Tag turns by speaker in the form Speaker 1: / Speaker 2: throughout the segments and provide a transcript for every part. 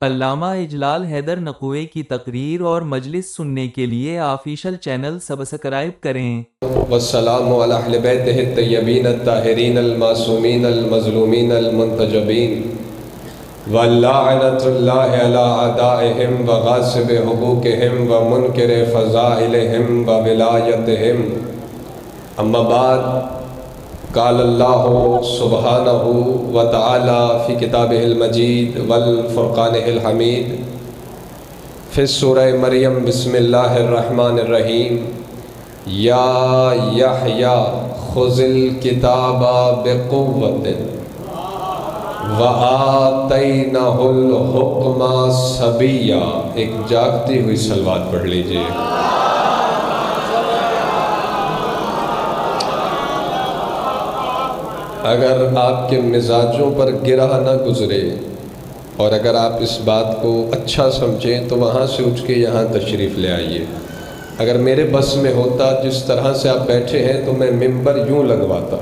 Speaker 1: علامہ اجلال حیدر نقوی کی تقریر اور مجلس سننے کے لیے آفیشل چینل سبسکرائب کریں۔
Speaker 2: والسلام علی اہل بیتہ الطیبین الطاہرین المعصومین المظلومین المنتجبین واللعنۃ اللہ علی اعدائہم وغاصب حقوقہم ومنکر فضائلہم وولایتہم۔ اما بعد، قال اللہ سبحانہ وتعالی فی کتابہ المجید والفرقانہ الحمید فی سورہ مریم بسم اللہ الرحمن الرحیم۔ یا یحییٰ خذ الکتاب بقوۃ وآتیناہ الحکم صبیّا۔ ایک جاگتی ہوئی صلوات پڑھ لیجئے۔ اگر آپ کے مزاجوں پر گرہ نہ گزرے اور اگر آپ اس بات کو اچھا سمجھیں تو وہاں سے اٹھ کے یہاں تشریف لے آئیے۔ اگر میرے بس میں ہوتا جس طرح سے آپ بیٹھے ہیں تو میں ممبر یوں لگواتا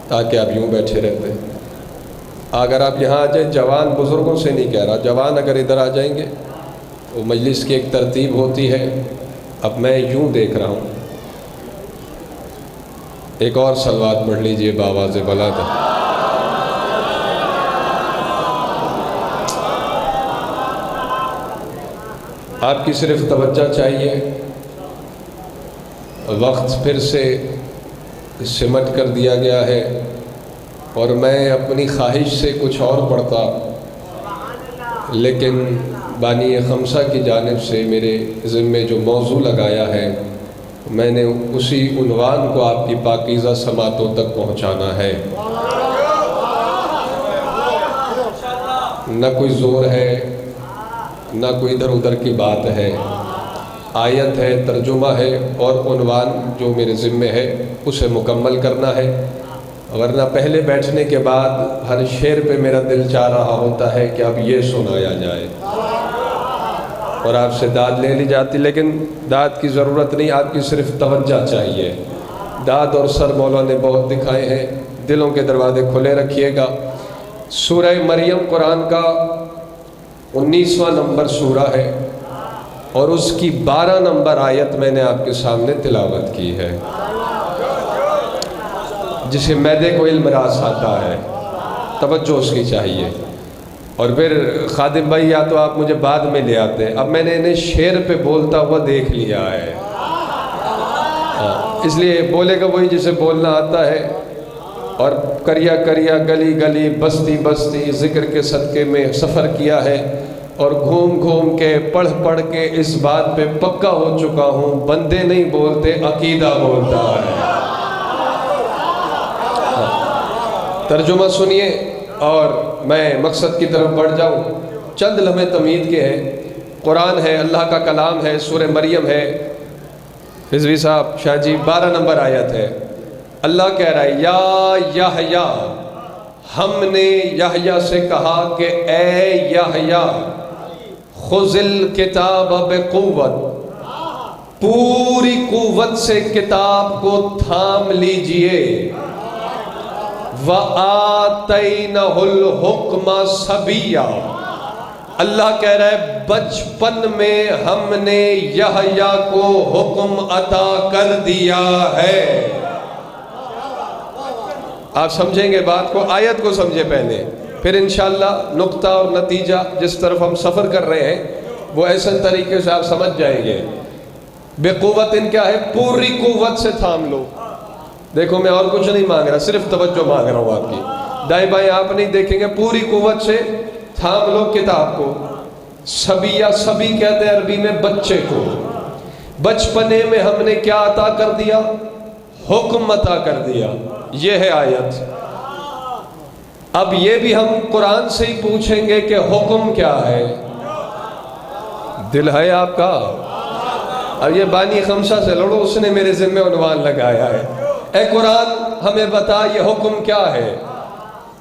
Speaker 2: تاکہ آپ یوں بیٹھے رہتے۔ اگر آپ یہاں آ جائیں، جوان بزرگوں سے نہیں کہہ رہا، جوان اگر ادھر آ جائیں گے تو مجلس کی ایک ترتیب ہوتی ہے۔ اب میں یوں دیکھ رہا ہوں۔ ایک اور صلوات پڑھ لیجئے بآواز بلند۔ آپ کی صرف توجہ چاہیے۔ وقت پھر سے سمٹ کر دیا گیا ہے اور میں اپنی خواہش سے کچھ اور پڑھتا، لیکن بانی خمسہ کی جانب سے میرے ذمے جو موضوع لگایا ہے میں نے اسی عنوان کو آپ کی پاکیزہ سماعتوں تک پہنچانا ہے۔ نہ کوئی زور ہے، نہ کوئی ادھر ادھر کی بات ہے۔ آیت ہے، ترجمہ ہے اور عنوان جو میرے ذمے ہے اسے مکمل کرنا ہے، ورنہ پہلے بیٹھنے کے بعد ہر شعر پہ میرا دل چاہ رہا ہوتا ہے کہ اب یہ سنایا جائے اور آپ سے داد لے لی جاتی، لیکن داد کی ضرورت نہیں، آپ کی صرف توجہ چاہیے۔ داد اور سر مولا نے بہت دکھائے ہیں، دلوں کے دروازے کھلے رکھیے گا۔ سورہ مریم قرآن کا 19واں نمبر سورہ ہے اور اس کی 12 نمبر آیت میں نے آپ کے سامنے تلاوت کی ہے۔ جسے معدے کو علم راس آتا ہے، توجہ اس کی چاہیے۔ اور پھر خادم بھائی یا تو آپ مجھے بعد میں لے آتے ہیں، اب میں نے انہیں شعر پہ بولتا ہوا دیکھ لیا ہے، اس لیے بولے گا وہی جسے بولنا آتا ہے۔ اور کریا کریا گلی گلی بستی بستی ذکر کے صدقے میں سفر کیا ہے اور گھوم گھوم کے پڑھ پڑھ کے اس بات پہ پکا ہو چکا ہوں، بندے نہیں بولتے عقیدہ بولتا ہے۔ ترجمہ سنیے اور میں مقصد کی طرف بڑھ جاؤں۔ چند لمحے تمہید کے ہیں۔ قرآن ہے، اللہ کا کلام ہے، سورہ مریم ہے۔ رضوی صاحب شاہ جی 12 نمبر آیت ہے۔ اللہ کہہ رہا ہے یا یحییٰ، ہم نے یحییٰ سے کہا کہ اے یحییٰ خذ الکتاب بقوت، پوری قوت سے کتاب کو تھام لیجئے۔ وَآتَيْنَهُ الْحُكْمَ صَبِيًّا، اللہ کہہ رہا ہے بچپن میں ہم نے یحییٰ کو حکم عطا کر دیا ہے۔ آپ سمجھیں گے بات کو، آیت کو سمجھے پہلے، پھر انشاءاللہ نقطہ اور نتیجہ جس طرف ہم سفر کر رہے ہیں وہ ایسے طریقے سے آپ سمجھ جائیں گے۔ بے قوت ان کیا ہے؟ پوری قوت سے تھام لو۔ دیکھو میں اور کچھ نہیں مانگ رہا، صرف توجہ مانگ رہا ہوں آپ کی۔ دائیں بائیں آپ نہیں دیکھیں گے، پوری قوت سے تھام لو کتاب کو۔ صبیہ، صبی کہتے ہیں عربی میں بچے کو۔ بچپنے میں ہم نے کیا عطا کر دیا؟ حکم عطا کر دیا۔ یہ ہے آیت۔ اب یہ بھی ہم قرآن سے ہی پوچھیں گے کہ حکم کیا ہے؟ دل ہے آپ کا؟ اب یہ بانی خمسہ سے لڑو، اس نے میرے ذمہ عنوان لگایا ہے۔ اے قرآن ہمیں بتا یہ حکم کیا ہے؟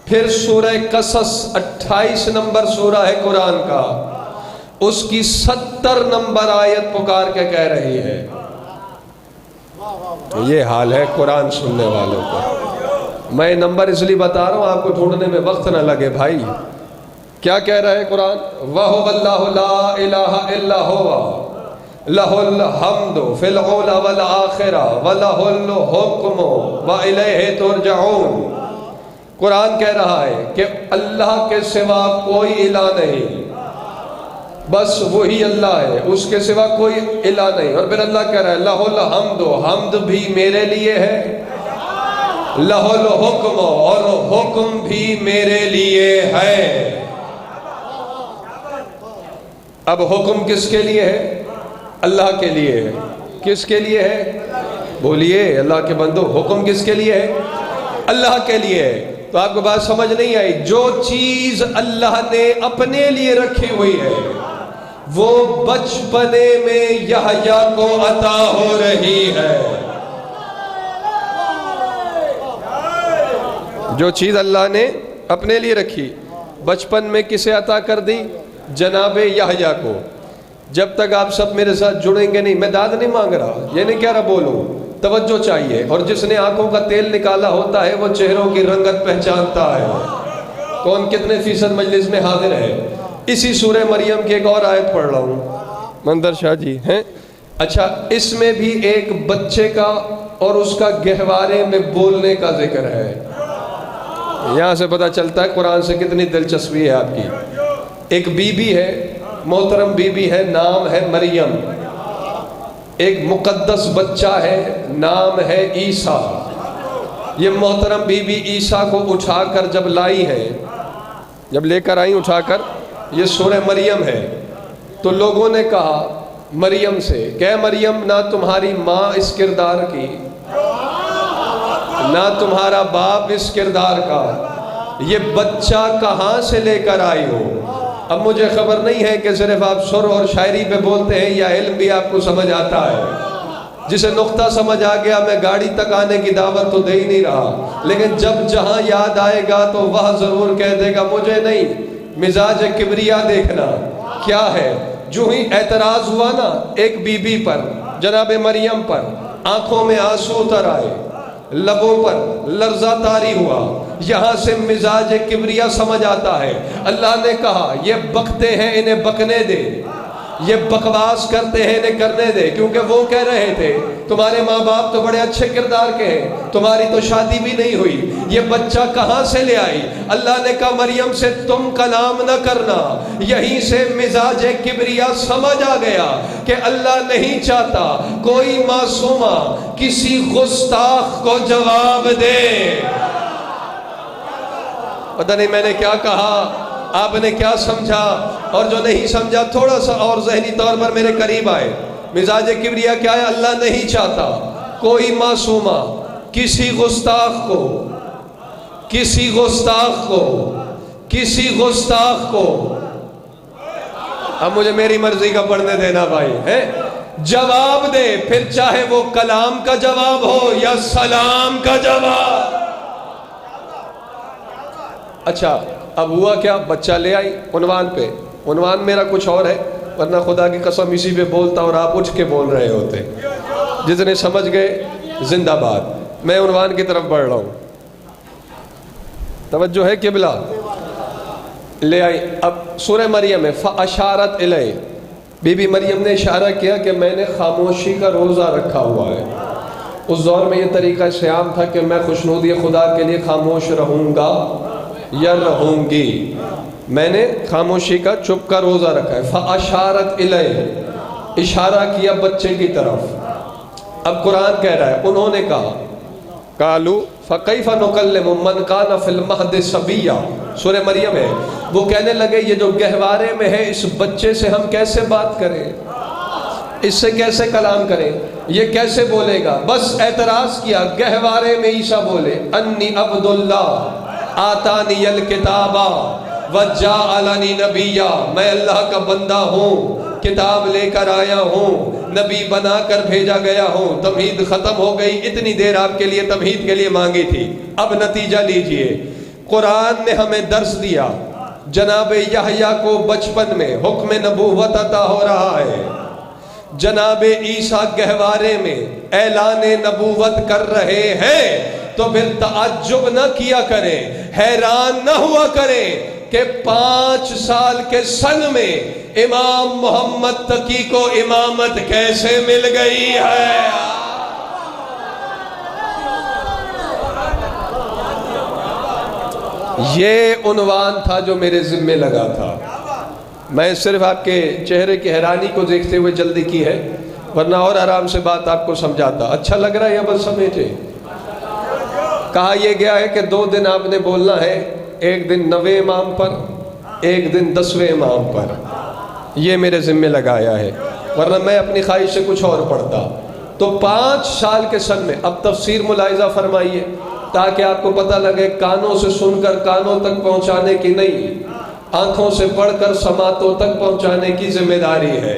Speaker 2: پھر سورہ قصص 28 نمبر سورہ ہے قرآن کا، اس کی 70 نمبر آیت پکار کے کہہ رہی ہے۔ یہ حال ہے قرآن سننے والوں کا۔ میں نمبر اس لیے بتا رہا ہوں آپ کو ڈھونڈنے میں وقت نہ لگے بھائی۔ کیا کہہ رہا ہے قرآن؟ وَهُوَ اللَّهُ لَا إِلَٰهَ إِلَّا هُوَ لَهُ الْحَمْدُ فِي الْأُولَى وَالْآخِرَةِ وَلَهُ الْحُكْمُ وَإِلَيْهِ تُرْجَعُونَ۔ قرآن کہہ رہا ہے کہ اللہ کے سوا کوئی الہ نہیں، بس وہی اللہ ہے، اس کے سوا کوئی الہ نہیں۔ اور پھر اللہ کہہ رہا ہے لَهُ الْحَمْدُ، حمد بھی میرے لیے ہے، لَهُ الْحُكْمُ، اور حکم بھی میرے لیے ہے۔ اب حکم کس کے لیے ہے؟ اللہ کے لیے ہے۔ کس کے لیے ہے؟ بولیے اللہ کے بندو، حکم کس کے لیے ہے؟ اللہ کے لیے ہے۔ تو آپ کو بات سمجھ نہیں آئی؟ جو چیز اللہ نے اپنے لیے رکھی ہوئی ہے وہ بچپنے میں یحییٰ کو عطا ہو رہی ہے۔ جو چیز اللہ نے اپنے لیے رکھی بچپن میں کسے عطا کر دی؟ جناب یحییٰ کو۔ جب تک آپ سب میرے ساتھ جڑیں گے نہیں، میں داد نہیں مانگ رہا، یہ نہیں کہہ رہا بولو، توجہ چاہیے۔ اور جس نے آنکھوں کا تیل نکالا ہوتا ہے وہ چہروں کی رنگت پہچانتا ہے۔ کون کتنے فیصد مجلس میں حاضر ہے؟ اسی سورہ مریم کی ایک اور آیت پڑھ رہا ہوں، مندر شاہ جی ہیں۔ اچھا، اس میں بھی ایک بچے کا اور اس کا گہوارے میں بولنے کا ذکر ہے۔ یہاں سے پتہ چلتا ہے قرآن سے کتنی دلچسپی ہے آپ کی۔ ایک بی بی ہے، محترم بی بی ہے، نام ہے مریم۔ ایک مقدس بچہ ہے، نام ہے عیسیٰ۔ یہ محترم بی بی عیسیٰ کو اٹھا کر جب لائی ہے، جب لے کر آئی اٹھا کر، یہ سورہ مریم ہے، تو لوگوں نے کہا مریم سے کہ مریم، نہ تمہاری ماں اس کردار کی، نہ تمہارا باپ اس کردار کا، یہ بچہ کہاں سے لے کر آئی ہو؟ اب مجھے خبر نہیں ہے کہ صرف آپ سر اور شاعری پہ بولتے ہیں یا علم بھی آپ کو سمجھ آتا ہے۔ جسے نقطہ سمجھ آ گیا، میں گاڑی تک آنے کی دعوت تو دے ہی نہیں رہا، لیکن جب جہاں یاد آئے گا تو وہ ضرور کہہ دے گا مجھے نہیں۔ مزاج کبریا دیکھنا کیا ہے؟ جو ہی اعتراض ہوا نا ایک بی بی پر، جناب مریم پر، آنکھوں میں آنسو اتر آئے، لبوں پر لرزہ طاری ہوا، یہاں سے مزاج کبریا سمجھ آتا ہے۔ اللہ نے کہا یہ بکتے ہیں انہیں بکنے دے، یہ بکواس کرتے ہیں انہیں کرنے دے، کیونکہ وہ کہہ رہے تھے تمہارے ماں باپ تو بڑے اچھے کردار کے ہیں، تمہاری تو شادی بھی نہیں ہوئی، یہ بچہ کہاں سے لے آئی؟ اللہ نے کہا مریم سے تم کلام نہ کرنا۔ یہیں سے مزاج کبریا سمجھ آ گیا کہ اللہ نہیں چاہتا کوئی معصومہ کسی گستاخ کو جواب دے۔ پتہ نہیں میں نے کیا کہا، آپ نے کیا سمجھا، اور جو نہیں سمجھا تھوڑا سا اور ذہنی طور پر میرے قریب آئے۔ مزاج کبریا کیا ہے؟ اللہ نہیں چاہتا کوئی معصومہ کسی گستاخ کو اب مجھے میری مرضی کا پڑھنے دینا بھائی ہے، جواب دے، پھر چاہے وہ کلام کا جواب ہو یا سلام کا جواب۔ اچھا، اب ہوا کیا؟ بچہ لے آئی عنوان پہ، عنوان میرا کچھ اور ہے، ورنہ خدا کی قسم اسی پہ بولتا اور آپ اٹھ کے بول رہے ہوتے۔ جتنے سمجھ گئے زندہ باد۔ میں عنوان کی طرف بڑھ رہا ہوں، توجہ ہے قبلہ؟ لے آئی۔ اب سورہ مریم ہے، فَأَشَارَتْ إِلَيْهِ، بی بی مریم نے اشارہ کیا کہ میں نے خاموشی کا روزہ رکھا ہوا ہے۔ اس دور میں یہ طریقہ صیام تھا کہ میں خوشنودی خدا کے لیے خاموش رہوں گا یا رہوں گی، میں نے خاموشی کا چپ کا روزہ رکھا ہے۔ فَأَشَارَتْ إِلَيْهِ، اشارہ کیا بچے کی طرف۔ اب قرآن کہہ رہا ہے انہوں نے کہا قالوا فَكَيْفَ نُكَلِّمُ مَنْ كَانَ فِي الْمَهْدِ صَبِيًّا، سورہ مریم ہے۔ وہ کہنے لگے یہ جو گہوارے میں ہے اس بچے سے ہم کیسے بات کریں، اس سے کیسے کلام کریں، یہ کیسے بولے گا؟ بس اعتراض کیا، گہوارے میں عیسیٰ بولے انی عبد اللہ آتانی الکتاب وجعلنی نبیا، میں اللہ کا بندہ ہوں، کتاب لے کر آیا ہوں، نبی بنا کر بھیجا گیا ہوں۔ تمہید ختم ہو گئی، اتنی دیر آپ کے لیے تمہید کے لیے مانگی تھی، اب نتیجہ لیجئے۔ قرآن نے ہمیں درس دیا، جناب یحییٰ کو بچپن میں حکم نبوت عطا ہو رہا ہے، جناب عیسیٰ گہوارے میں اعلان نبوت کر رہے ہیں، تو پھر تعجب نہ کیا کریں، حیران نہ ہوا کریں کہ 5 سال کے سن میں امام محمد تقی کو امامت کیسے مل گئی ہے۔ یہ عنوان تھا جو میرے ذمے لگا تھا۔ میں صرف آپ کے چہرے کی حیرانی کو دیکھتے ہوئے جلدی کی ہے، ورنہ اور آرام سے بات آپ کو سمجھاتا۔ اچھا لگ رہا ہے یا بس سمجھے؟ کہا یہ گیا ہے کہ 2 دن آپ نے بولنا ہے، ایک دن 9ویں امام پر، ایک دن 10ویں امام پر۔ یہ میرے ذمے لگایا ہے، ورنہ میں اپنی خواہش سے کچھ اور پڑھتا۔ تو 5 سال کے سن میں، اب تفسیر ملاحظہ فرمائیے تاکہ آپ کو پتہ لگے، کانوں سے سن کر کانوں تک پہنچانے کی نہیں، آنکھوں سے پڑھ کر سماعتوں تک پہنچانے کی ذمہ داری ہے۔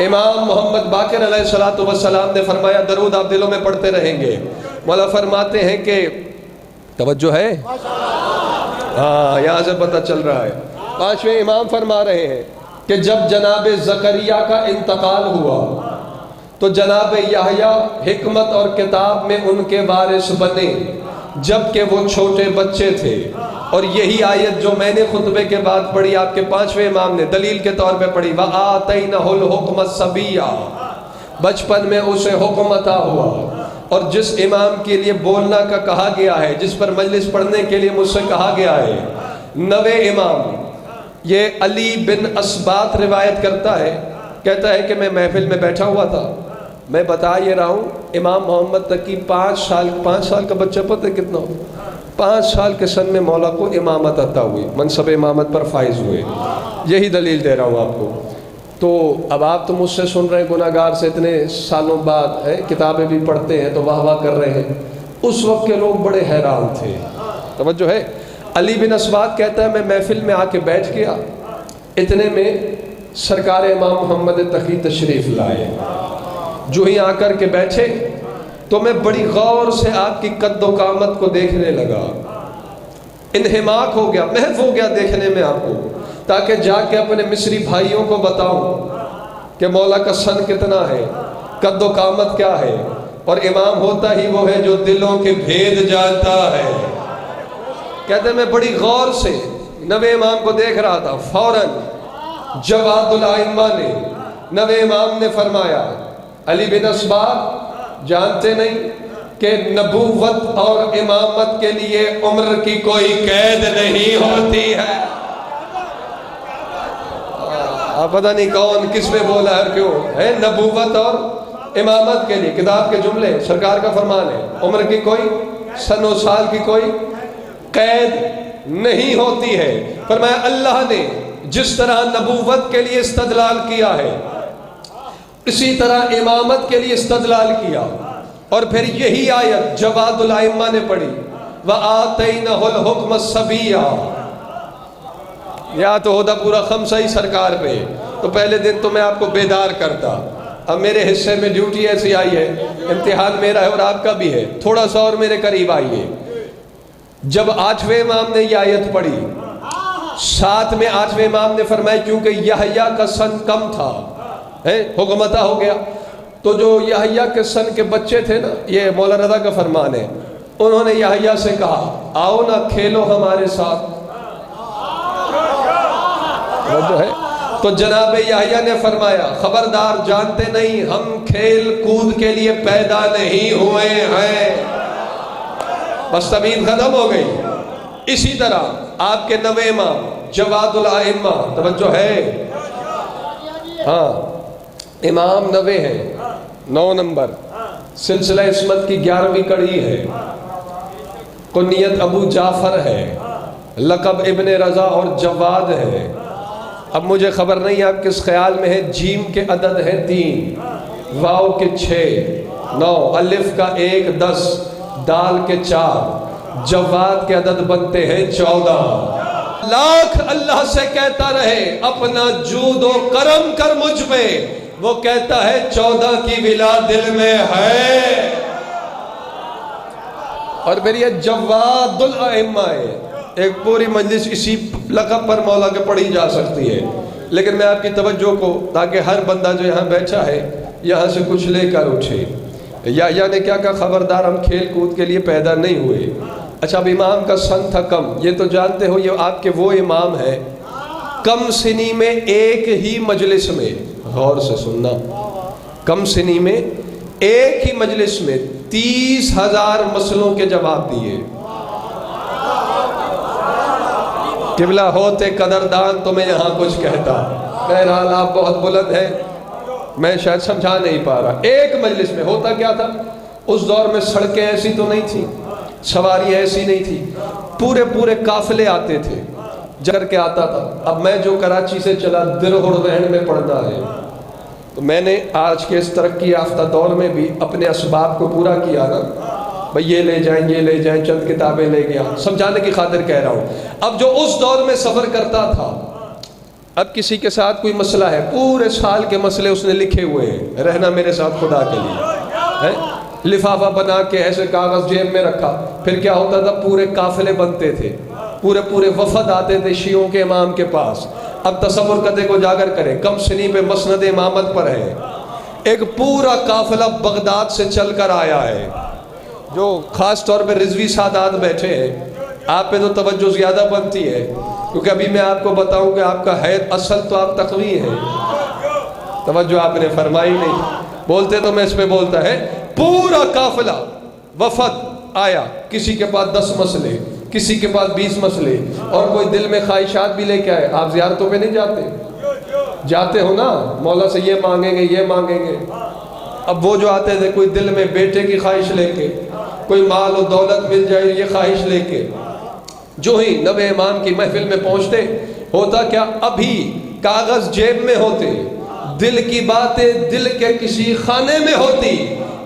Speaker 2: امام محمد باقر علیہ السلام نے فرمایا، درود آپ دلوں میں پڑھتے رہیں گے۔ مولا فرماتے ہیں کہ توجہ ہے، ہاں یہاں سے پتہ چل رہا ہے۔ 5ویں امام فرما رہے ہیں کہ جب جناب زکریا کا انتقال ہوا تو جناب یحییٰ حکمت اور کتاب میں ان کے وارث بنے، جبکہ وہ چھوٹے بچے تھے۔ اور یہی آیت جو میں نے خطبے کے بعد پڑھی، آپ کے 5ویں امام نے دلیل کے طور پہ پڑھی، وَآتَيْنَهُ الْحُكْمَ صَبِيًّا، بچپن میں اسے حکم عطا ہوا۔ اور جس امام کے لیے بولنا کا کہا گیا ہے، جس پر مجلس پڑھنے کے لیے مجھ سے کہا گیا ہے، 9ویں امام، یہ علی بن اسبات روایت کرتا ہے، کہتا ہے کہ میں محفل میں بیٹھا ہوا تھا، میں بتا یہ رہا ہوں، امام محمد تقی 5 سال کا بچہ، پتہ کتنا ہو، 5 سال کے سن میں مولا کو امامت عطا ہوئی، منصب امامت پر فائز ہوئے۔ یہی دلیل دے رہا ہوں آپ کو۔ تو اب آپ تو مجھ سے سن رہے ہیں، گناہگار سے اتنے سالوں بعد ہے، کتابیں بھی پڑھتے ہیں تو واہ واہ کر رہے ہیں۔ اس وقت کے لوگ بڑے حیران تھے، توجہ ہے۔ علی بن اسبات کہتا ہے میں محفل میں آ کے بیٹھ گیا، اتنے میں سرکار امام محمد تقی تشریف لائے۔ جو ہی آ کر کے بیٹھے تو میں بڑی غور سے آپ کی قد و قامت کو دیکھنے لگا، انہماک ہو گیا، محو ہو گیا دیکھنے میں آپ کو، تاکہ جا کے اپنے مصری بھائیوں کو بتاؤں کہ مولا کا سن کتنا ہے، قد و قامت کیا ہے۔ اور امام ہوتا ہی وہ ہے جو دلوں کے بھید جانتا ہے۔ کہتے ہیں میں بڑی غور سے 9ویں امام کو دیکھ رہا تھا، فوراً جواد الائمہ نے، 9ویں امام نے فرمایا، علی بن اسبات جانتے نہیں کہ نبوت اور امامت کے لیے عمر کی کوئی قید نہیں ہوتی ہے۔ آپ پتہ نہیں کون کس میں بولا ہے، کیوں ہے نبوت اور امامت کے لیے، کتاب کے جملے، سرکار کا فرمان ہے، عمر کی کوئی، سن و سال کی کوئی قید نہیں ہوتی ہے۔ فرمایا اللہ نے جس طرح نبوت کے لیے استدلال کیا ہے، اسی طرح امامت کے لیے استدلال کیا۔ اور پھر یہی آیت جواد الائمہ نے پڑھی، وَآتَيْنَهُ الْحُكْمَ صَبِيًّا۔ یا تو ہوتا پورا خمسہ ہی سرکار پہ، تو پہلے دن تو میں آپ کو بیدار کرتا۔ اب میرے حصے میں ڈیوٹی ایسی آئی ہے، امتحان میرا ہے اور آپ کا بھی ہے، تھوڑا سا اور میرے قریب آئیے۔ جب 8ویں امام نے یہ آیت پڑھی، ساتھ میں 8ویں امام نے فرمایا کیونکہ یحییٰ کا سن کم تھا، حکم عطا ہو گیا، تو جو یحییٰ کے سن کے بچے تھے نا، یہ مولا رضا کا فرمان ہے، انہوں نے یحییٰ سے کہا آؤ نا کھیلو ہمارے ساتھ، جو ہے۔ تو جناب یحییٰ نے فرمایا خبردار، جانتے نہیں ہم کھیل کود کے لیے پیدا نہیں ہوئے ہیں، بس تمید ختم ہو گئی۔ اسی طرح آپ کے 9ویں امام جواد الائمہ، توجہ ہے، ہاں امام 9 ہے، 9 نمبر، سلسلہ عصمت کی 11ویں کڑی ہے، کنیت ابو جعفر ہے، لقب ابن رضا اور جواد ہے۔ اب مجھے خبر نہیں آپ کس خیال میں ہے، جیم کے عدد ہے 3، واو کے 6، 9، الف کا 1، 10، دال کے 4، جواد کے عدد بنتے ہیں 14۔ لاکھ اللہ سے کہتا رہے اپنا جود و کرم کر مجھ پہ، وہ کہتا ہے 14 کی ولا دل میں ہے۔ اور پھر یہ جواد الائمہ ہے، ایک پوری مجلس اسی لقب پر مولا کے پڑھی جا سکتی ہے، لیکن میں آپ کی توجہ کو، تاکہ ہر بندہ جو یہاں بیٹھا ہے یہاں سے کچھ لے کر اٹھے۔ یحییٰ نے کیا کہا، خبردار ہم کھیل کود کے لیے پیدا نہیں ہوئے، اچھا اب امام کا سن تھا کم، یہ تو جانتے ہو یہ آپ کے وہ امام ہیں کم سنی میں ایک ہی مجلس میں، غور سے سننا، کم سنی میں ایک ہی مجلس میں 30,000 مسئلوں کے جواب دیے۔ قبلہ ہوتے قدردان تو میں یہاں کچھ کہتا، بہرحال آپ بہت بلند ہیں، میں شاید سمجھا نہیں پا رہا۔ ایک مجلس میں ہوتا کیا تھا، اس دور میں سڑکیں ایسی تو نہیں تھی، سواری ایسی نہیں تھی، پورے پورے قافلے آتے تھے، جگر کے آتا تھا۔ اب میں جو کراچی سے چلا درہڑوین میں پڑھنا ہے، تو میں نے آج کے اس ترقی یافتہ دور میں بھی اپنے اسباب کو پورا کیا نا، بھئی یہ لے جائیں یہ لے جائیں، چند کتابیں لے گیا، سمجھانے کی خاطر کہہ رہا ہوں۔ اب جو اس دور میں سفر کرتا تھا، اب کسی کے ساتھ کوئی مسئلہ ہے، پورے سال کے مسئلے اس نے لکھے ہوئے ہیں، رہنا میرے ساتھ خدا کے لیے، لفافہ بنا کے ایسے کاغذ جیب میں رکھا۔ پھر کیا ہوتا تھا، پورے قافلے بنتے تھے، پورے پورے وفد آتے تھے شیعوں کے امام کے پاس۔ اب تصور کرتے کو جاگر کریں، کم سنی پہ مسند امامت پر ہے، ایک پورا قافلہ بغداد سے چل کر آیا ہے، جو خاص طور پہ رضوی سادات بیٹھے ہیں، آپ پہ تو توجہ زیادہ بنتی ہے، کیونکہ ابھی میں آپ کو بتاؤں کہ آپ کا حید اصل تو آپ تقوی ہے، توجہ آپ نے فرمائی نہیں، بولتے تو میں اس پہ بولتا ہے۔ پورا قافلہ وفد آیا، کسی کے پاس 10 مسئلے، کسی کے پاس 20 مسئلے، اور کوئی دل میں خواہشات بھی لے کے آئے۔ آپ زیارتوں پہ نہیں جاتے، جاتے ہو نا، مولا سے یہ مانگیں گے یہ مانگیں گے۔ اب وہ جو آتے تھے، کوئی دل میں بیٹے کی خواہش لے کے، کوئی مال و دولت مل جائے یہ خواہش لے کے، جو ہی نبی امام کی محفل میں پہنچتے، ہوتا کیا، ابھی کاغذ جیب میں ہوتے، دل کی باتیں دل کے کسی خانے میں ہوتی،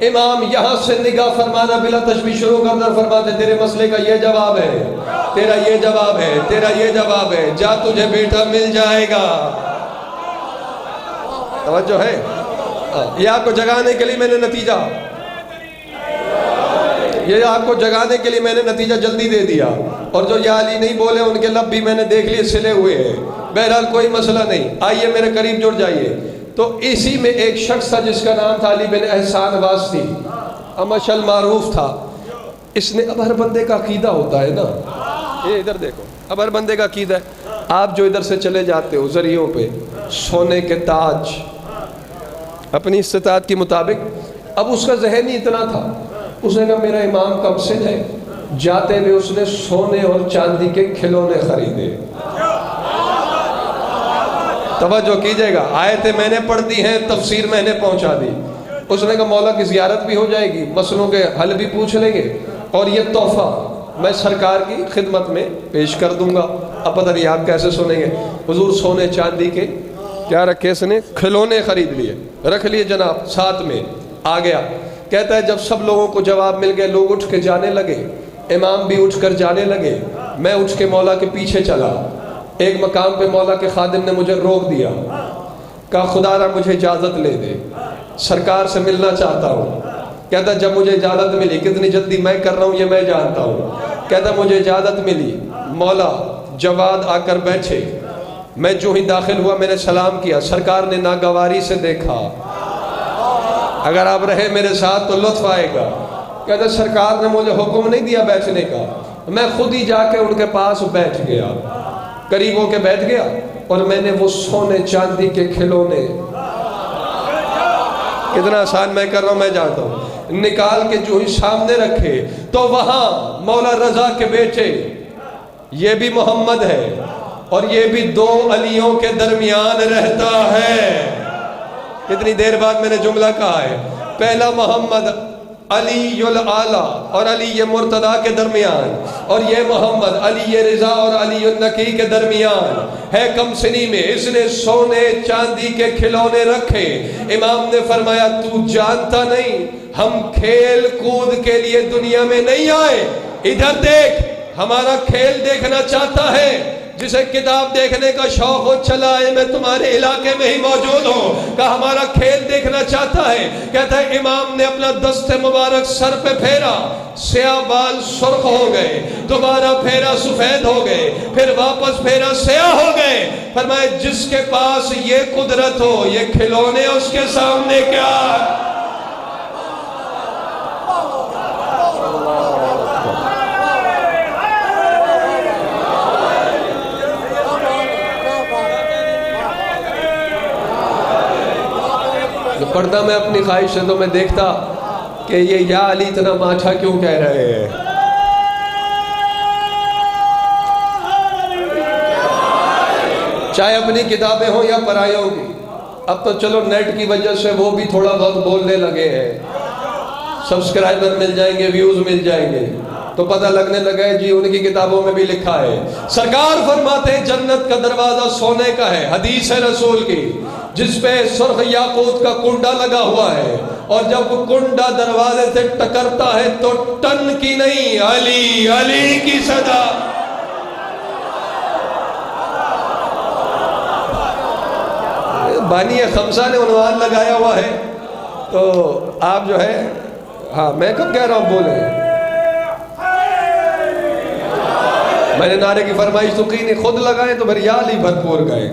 Speaker 2: امام یہاں سے نگاہ فرمانا بلا تشبیہ شروع کر فرماتے، تیرے مسئلے کا یہ جواب ہے، تیرا یہ جواب ہے، تیرا یہ جواب ہے، جا تجھے بیٹا مل جائے گا۔ توجہ ہے، یہ آپ کو جگانے کے لیے میں نے نتیجہ، یہ آپ کو جگانے کے لیے میں نے نتیجہ جلدی دے دیا، اور جو یا علی نہیں بولے ان کے لب بھی میں نے دیکھ لیے سلے ہوئے ہیں۔ بہرحال کوئی مسئلہ نہیں، آئیے میرے قریب جڑ جائیے۔ تو اسی میں ایک شخص تھا جس کا نام تھا علی بن احسان واسطی، امشل معروف تھا۔ اس نے، اب ہر بندے کا عقیدہ ہوتا ہے نا، یہ ادھر دیکھو، اب ہر بندے کا عقیدہ ہے۔ آپ جو ادھر سے چلے جاتے ہو ذریعوں پہ، سونے کے تاج اپنی استطاعت کے مطابق، اب اس کا ذہن ہی اتنا تھا، اس نے کہا میرا امام کم سن ہے، جاتے ہوئے اس نے سونے اور چاندی کے کھلونے خریدے۔ توجہ کیجئے گا، آیتیں میں نے پڑھ دی ہیں، تفسیر میں نے پہنچا دی۔ اس نے کہا مولا کی زیارت بھی ہو جائے گی، مسئلوں کے حل بھی پوچھ لیں گے، اور یہ تحفہ میں سرکار کی خدمت میں پیش کر دوں گا۔ اب پتہ نہیں آپ کیسے سنیں گے، حضور سونے چاندی کے کیا رکھے، اس نے کھلونے خرید لیے، رکھ لیے جناب ساتھ میں، آ گیا۔ کہتا ہے جب سب لوگوں کو جواب مل گئے، لوگ اٹھ کے جانے لگے، امام بھی اٹھ کر جانے لگے، میں اٹھ کے مولا کے پیچھے چلا۔ ایک مقام پہ مولا کے خادم نے مجھے روک دیا، کہا خدا را مجھے اجازت لے دے، سرکار سے ملنا چاہتا ہوں۔ کہتا جب مجھے اجازت ملی، کتنی جلدی میں کر رہا ہوں یہ میں جانتا ہوں، کہتا مجھے اجازت ملی، مولا جواد آ کر بیٹھے، میں جو ہی داخل ہوا میں نے سلام کیا، سرکار نے ناگواری سے دیکھا، اگر آپ رہے میرے ساتھ تو لطف آئے گا۔ کہتا سرکار نے مجھے حکم نہیں دیا بیٹھنے کا، میں خود ہی جا کے ان کے پاس بیٹھ گیا، قریب ہو کے بیٹھ گیا، اور میں نے وہ سونے چاندی کے کھلونے، کتنا آسان میں کر رہا ہوں میں جانتا ہوں، نکال کے جو ہی سامنے رکھے، تو وہاں مولا رضا کے بیٹے، یہ بھی محمد ہے اور یہ بھی 2 علیوں کے درمیان رہتا ہے۔ کتنی دیر بعد میں نے جملہ کہا ہے، پہلا محمد علی الاعلیٰ اور علی مرتضیٰ کے درمیان، اور یہ محمد علی رضا اور علی النقی کے درمیان ہے۔ کم سنی میں اس نے سونے چاندی کے کھلونے رکھے۔ امام نے فرمایا تو جانتا نہیں ہم کھیل کود کے لیے دنیا میں نہیں آئے، ادھر دیکھ، ہمارا کھیل دیکھنا چاہتا ہے، جسے کتاب دیکھنے کا شوق ہو چلا ہے، میں تمہارے علاقے میں ہی موجود ہوں، کہ ہمارا کھیل دیکھنا چاہتا ہے۔ کہتا ہے امام نے اپنا دست مبارک سر پہ پھیرا، سیاہ بال سرخ ہو گئے، دوبارہ پھیرا سفید ہو گئے، پھر واپس پھیرا سیاہ ہو گئے۔ فرمایا جس کے پاس یہ قدرت ہو، یہ کھلونے اس کے سامنے کیا؟ پڑھتا میں اپنی خواہش سے تو میں دیکھتا کہ یہ یا علی اتنا ماٹھا کیوں کہہ رہے ہیں. چاہے اپنی کتابیں ہوں یا پرائیوں کی. اب تو چلو نیٹ کی وجہ سے وہ بھی تھوڑا بہت بولنے لگے ہیں, سبسکرائبر مل جائیں گے, ویوز مل جائیں گے, تو پتہ لگنے لگا ہے جی ان کی کتابوں میں بھی لکھا ہے. سرکار فرماتے ہیں جنت کا دروازہ سونے کا ہے, حدیث ہے رسول کی, جس پہ سرخ یاقوت کا کنڈا لگا ہوا ہے, اور جب وہ کنڈا دروازے سے ٹکرتا ہے تو ٹن کی نہیں, علی علی کی صدا. بانی خمسہ نے عنوان لگایا ہوا ہے, تو آپ جو ہے, ہاں میں کب کہہ رہا ہوں بولیں, میں نے نعرے کی فرمائش تو کی نہیں, خود لگائیں تو پھر یا علی بھرپور گئے.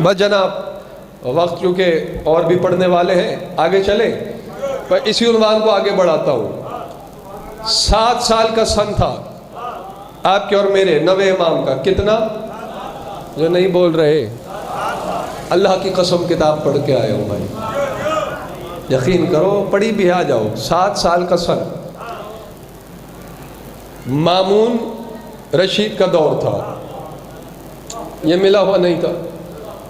Speaker 2: بس جناب وقت کیونکہ اور بھی پڑھنے والے ہیں, آگے چلیں, پر اسی عنوان کو آگے بڑھاتا ہوں. 7 سال کا سن تھا آپ کے اور میرے نوے امام کا. کتنا؟ جو نہیں بول رہے, اللہ کی قسم کتاب پڑھ کے آئے ہوں بھائی, یقین کرو پڑھی بھی آ جاؤ. 7 سال کا سن, مامون رشید کا دور تھا. یہ ملا ہوا نہیں تھا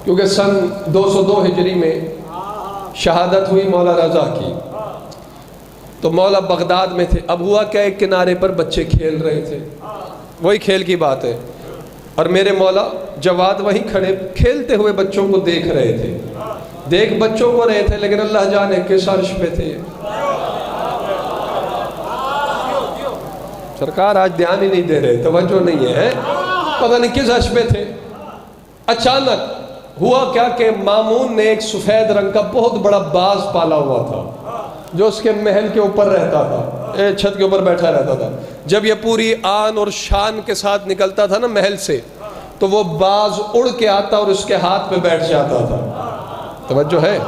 Speaker 2: کیونکہ سن 202 ہجری میں شہادت ہوئی مولا رضا کی, تو مولا بغداد میں تھے. اب ہوا کیا, ایک کنارے پر بچے کھیل رہے تھے, وہی کھیل کی بات ہے, اور میرے مولا جواد وہیں کھڑے کھیلتے ہوئے بچوں کو دیکھ رہے تھے. دیکھ بچوں کو رہے تھے, لیکن اللہ جانے کس عرش پہ تھے. سرکار آج دھیان ہی نہیں دے رہے, توجہ نہیں ہے, پتہ نہیں کس عرش پہ تھے. اچانک ہوا کیا کہ مامون نے ایک سفید رنگ کا بہت بڑا باز پالا ہوا تھا, جو اس کے محل کے اوپر رہتا تھا, چھت کے اوپر بیٹھا رہتا تھا. جب یہ پوری آن اور شان کے ساتھ نکلتا تھا نا محل سے, تو وہ باز اڑ کے آتا اور اس کے ہاتھ پہ بیٹھ جاتا تھا. توجہ ہے,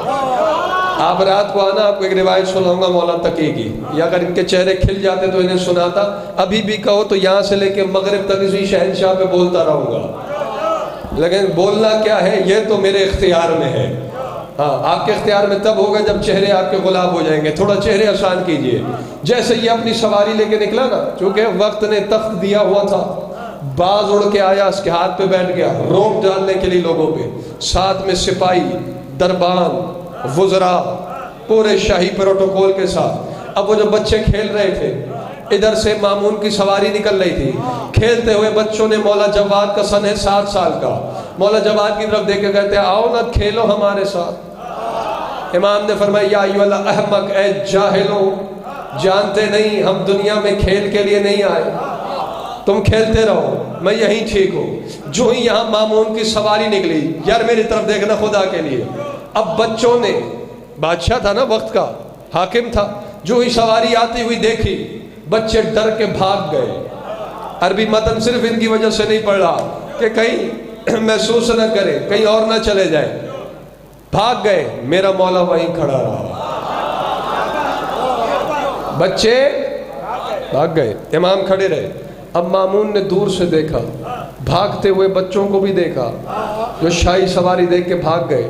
Speaker 2: آپ رات کو آنا, آپ کو ایک روایت سناؤں گا مولا تقی کی, یا اگر ان کے چہرے کھل جاتے تو انہیں سناتا. ابھی بھی کہو تو یہاں سے لے کے مغرب تک اسی شہنشاہ پہ بولتا رہوں گا, لیکن بولنا کیا ہے یہ تو میرے اختیار میں ہے. ہاں آپ کے اختیار میں تب ہوگا جب چہرے آپ کے غلاب ہو جائیں گے. تھوڑا چہرے آسان کیجئے. جیسے یہ اپنی سواری لے کے نکلا نا, چونکہ وقت نے تخت دیا ہوا تھا, باز اڑ کے آیا, اس کے ہاتھ پہ بیٹھ گیا, روک ڈالنے کے لیے لوگوں پہ, ساتھ میں سپاہی, دربان, وزراء, پورے شاہی پروٹوکول کے ساتھ. اب وہ جو بچے کھیل رہے تھے, ادھر سے مامون کی سواری نکل رہی تھی, کھیلتے ہوئے بچوں نے, مولا جواد کا سن ہے 7 سال کا, مولا جواد کی طرف دیکھ کے کہتے ہیں آؤ نہ کھیلو ہمارے ساتھ. امام نے فرمایا یا ایھا الاحمق, اے جاہلوں, جانتے نہیں ہم دنیا میں کھیل کے لیے نہیں آئے, تم کھیلتے رہو, میں یہیں ٹھیک ہوں. جو ہی یہاں مامون کی سواری نکلی, یار میری طرف دیکھنا خدا کے لیے. اب بچوں نے, بادشاہ تھا نا وقت کا, حاکم تھا, جو ہی سواری آتی ہوئی دیکھی, بچے ڈر کے بھاگ گئے. عربی متن صرف ان کی وجہ سے نہیں پڑھ رہا کہ کہیں محسوس نہ کرے, کہیں اور نہ چلے جائیں. بھاگ گئے, میرا مولا وہیں کھڑا رہا. بچے بھاگ گئے, امام کھڑے رہے. اب مامون نے دور سے دیکھا, بھاگتے ہوئے بچوں کو بھی دیکھا, جو شاہی سواری دیکھ کے بھاگ گئے.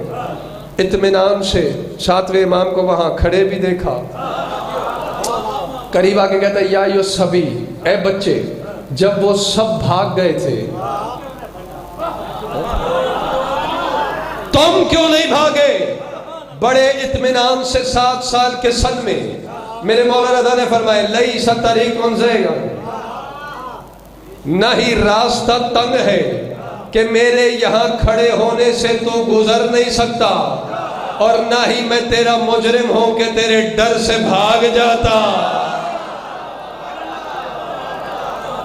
Speaker 2: اطمینان سے 7ویں امام کو وہاں کھڑے بھی دیکھا. قریب آ کے کہتا ہے یا ایھا الصبی, اے بچے, جب وہ سب بھاگ گئے تھے تم کیوں نہیں بھاگے؟ بڑے اطمینان سے 7 سال کے سن میں میرے مولا رضا نے فرمایا لیس طریق زیغ, نہ ہی راستہ تنگ ہے کہ میرے یہاں کھڑے ہونے سے تو گزر نہیں سکتا, اور نہ ہی میں تیرا مجرم ہوں کہ تیرے ڈر سے بھاگ جاتا.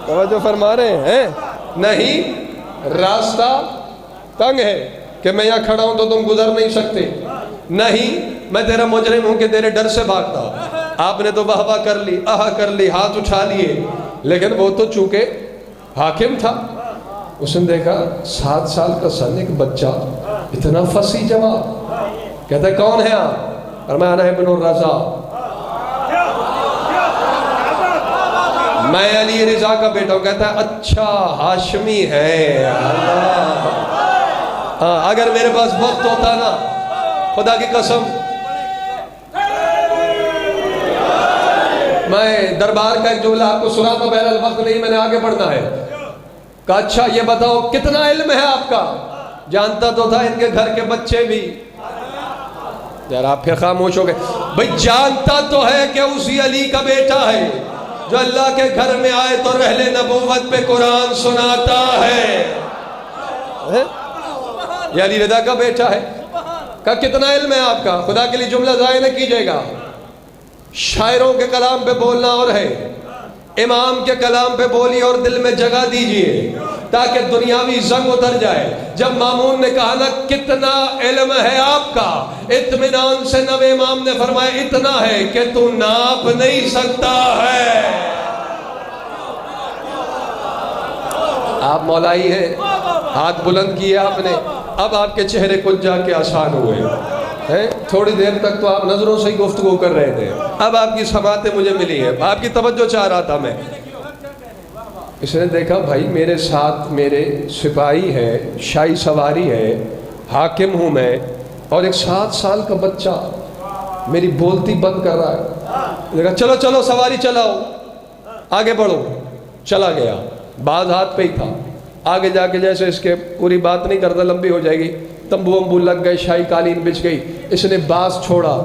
Speaker 2: توجہ فرما رہے ہیں, نہیں راستہ تنگ ہے کہ میں یہاں کھڑا ہوں تو تم گزر نہیں سکتے, نہیں میں تیرا مجرم ہوں کہ تیرے ڈر سے بھاگتا. آپ نے تو واہ واہ کر لی, آہا کر لی, ہاتھ اٹھا لیے, لیکن وہ تو چونکہ حاکم تھا, اس نے دیکھا 7 سال کا سن, ایک بچہ, اتنا فصیح جواب. کہتا ہے کون ہے آپ؟ فرمایا انا ابن الرضا, میں علی رضا کا بیٹا ہوں. کہتا ہے اچھا ہاشمی ہے. اللہ ہاں اگر میرے پاس وقت ہوتا نا، خدا کی قسم میں دربار کا ایک جملہ آپ کو سناتا، بہرحال وقت نہیں، میں نے آگے بڑھنا ہے. کہا اچھا یہ بتاؤ کتنا علم ہے آپ کا؟ جانتا تو تھا ان کے گھر کے بچے بھی. یار آپ پھر خاموش ہو گئے. بھئی جانتا تو ہے کہ اسی علی کا بیٹا ہے جو اللہ کے گھر میں آئے تو رحل نبوت پہ قرآن سناتا ہے. یہ علی رضا کا بیٹا ہے. کہا کتنا علم ہے آپ کا؟ خدا کے لیے جملہ ضائع نہ کیجئے گا. شاعروں کے کلام پہ بولنا اور ہے، امام کے کلام پہ بولی اور دل میں جگہ دیجئے تاکہ دنیاوی زنگ اتر جائے. جب مامون نے کہا نا کتنا علم ہے آپ کا، اطمینان سے نو امام نے فرمایا اتنا ہے کہ تو ناپ نہیں سکتا ہے. آپ مولائی ہیں، ہاتھ بلند کیے آپ نے، اب آپ کے چہرے کچھ جا کے آسان ہوئے ہیں. تھوڑی دیر تک تو آپ نظروں سے ہی گفتگو کر رہے تھے، اب آپ کی سماعتیں مجھے ملی ہیں، آپ کی توجہ چاہ رہا تھا میں. اس نے دیکھا بھائی میرے ساتھ میرے سپاہی ہے، شاہی سواری ہے، حاکم ہوں میں، اور ایک 7 سال کا بچہ میری بولتی بند کر رہا ہے. دیکھا چلو چلو سواری چلاؤ، آگے بڑھو. چلا گیا، بعض ہاتھ پہ ہی تھا. آگے جا کے جیسے اس کے پوری بات نہیں کرتا، لمبی ہو جائے گی، تمبو امبو لگ گئے، شاہی قالین بچھ گئی. اس نے باز چھوڑا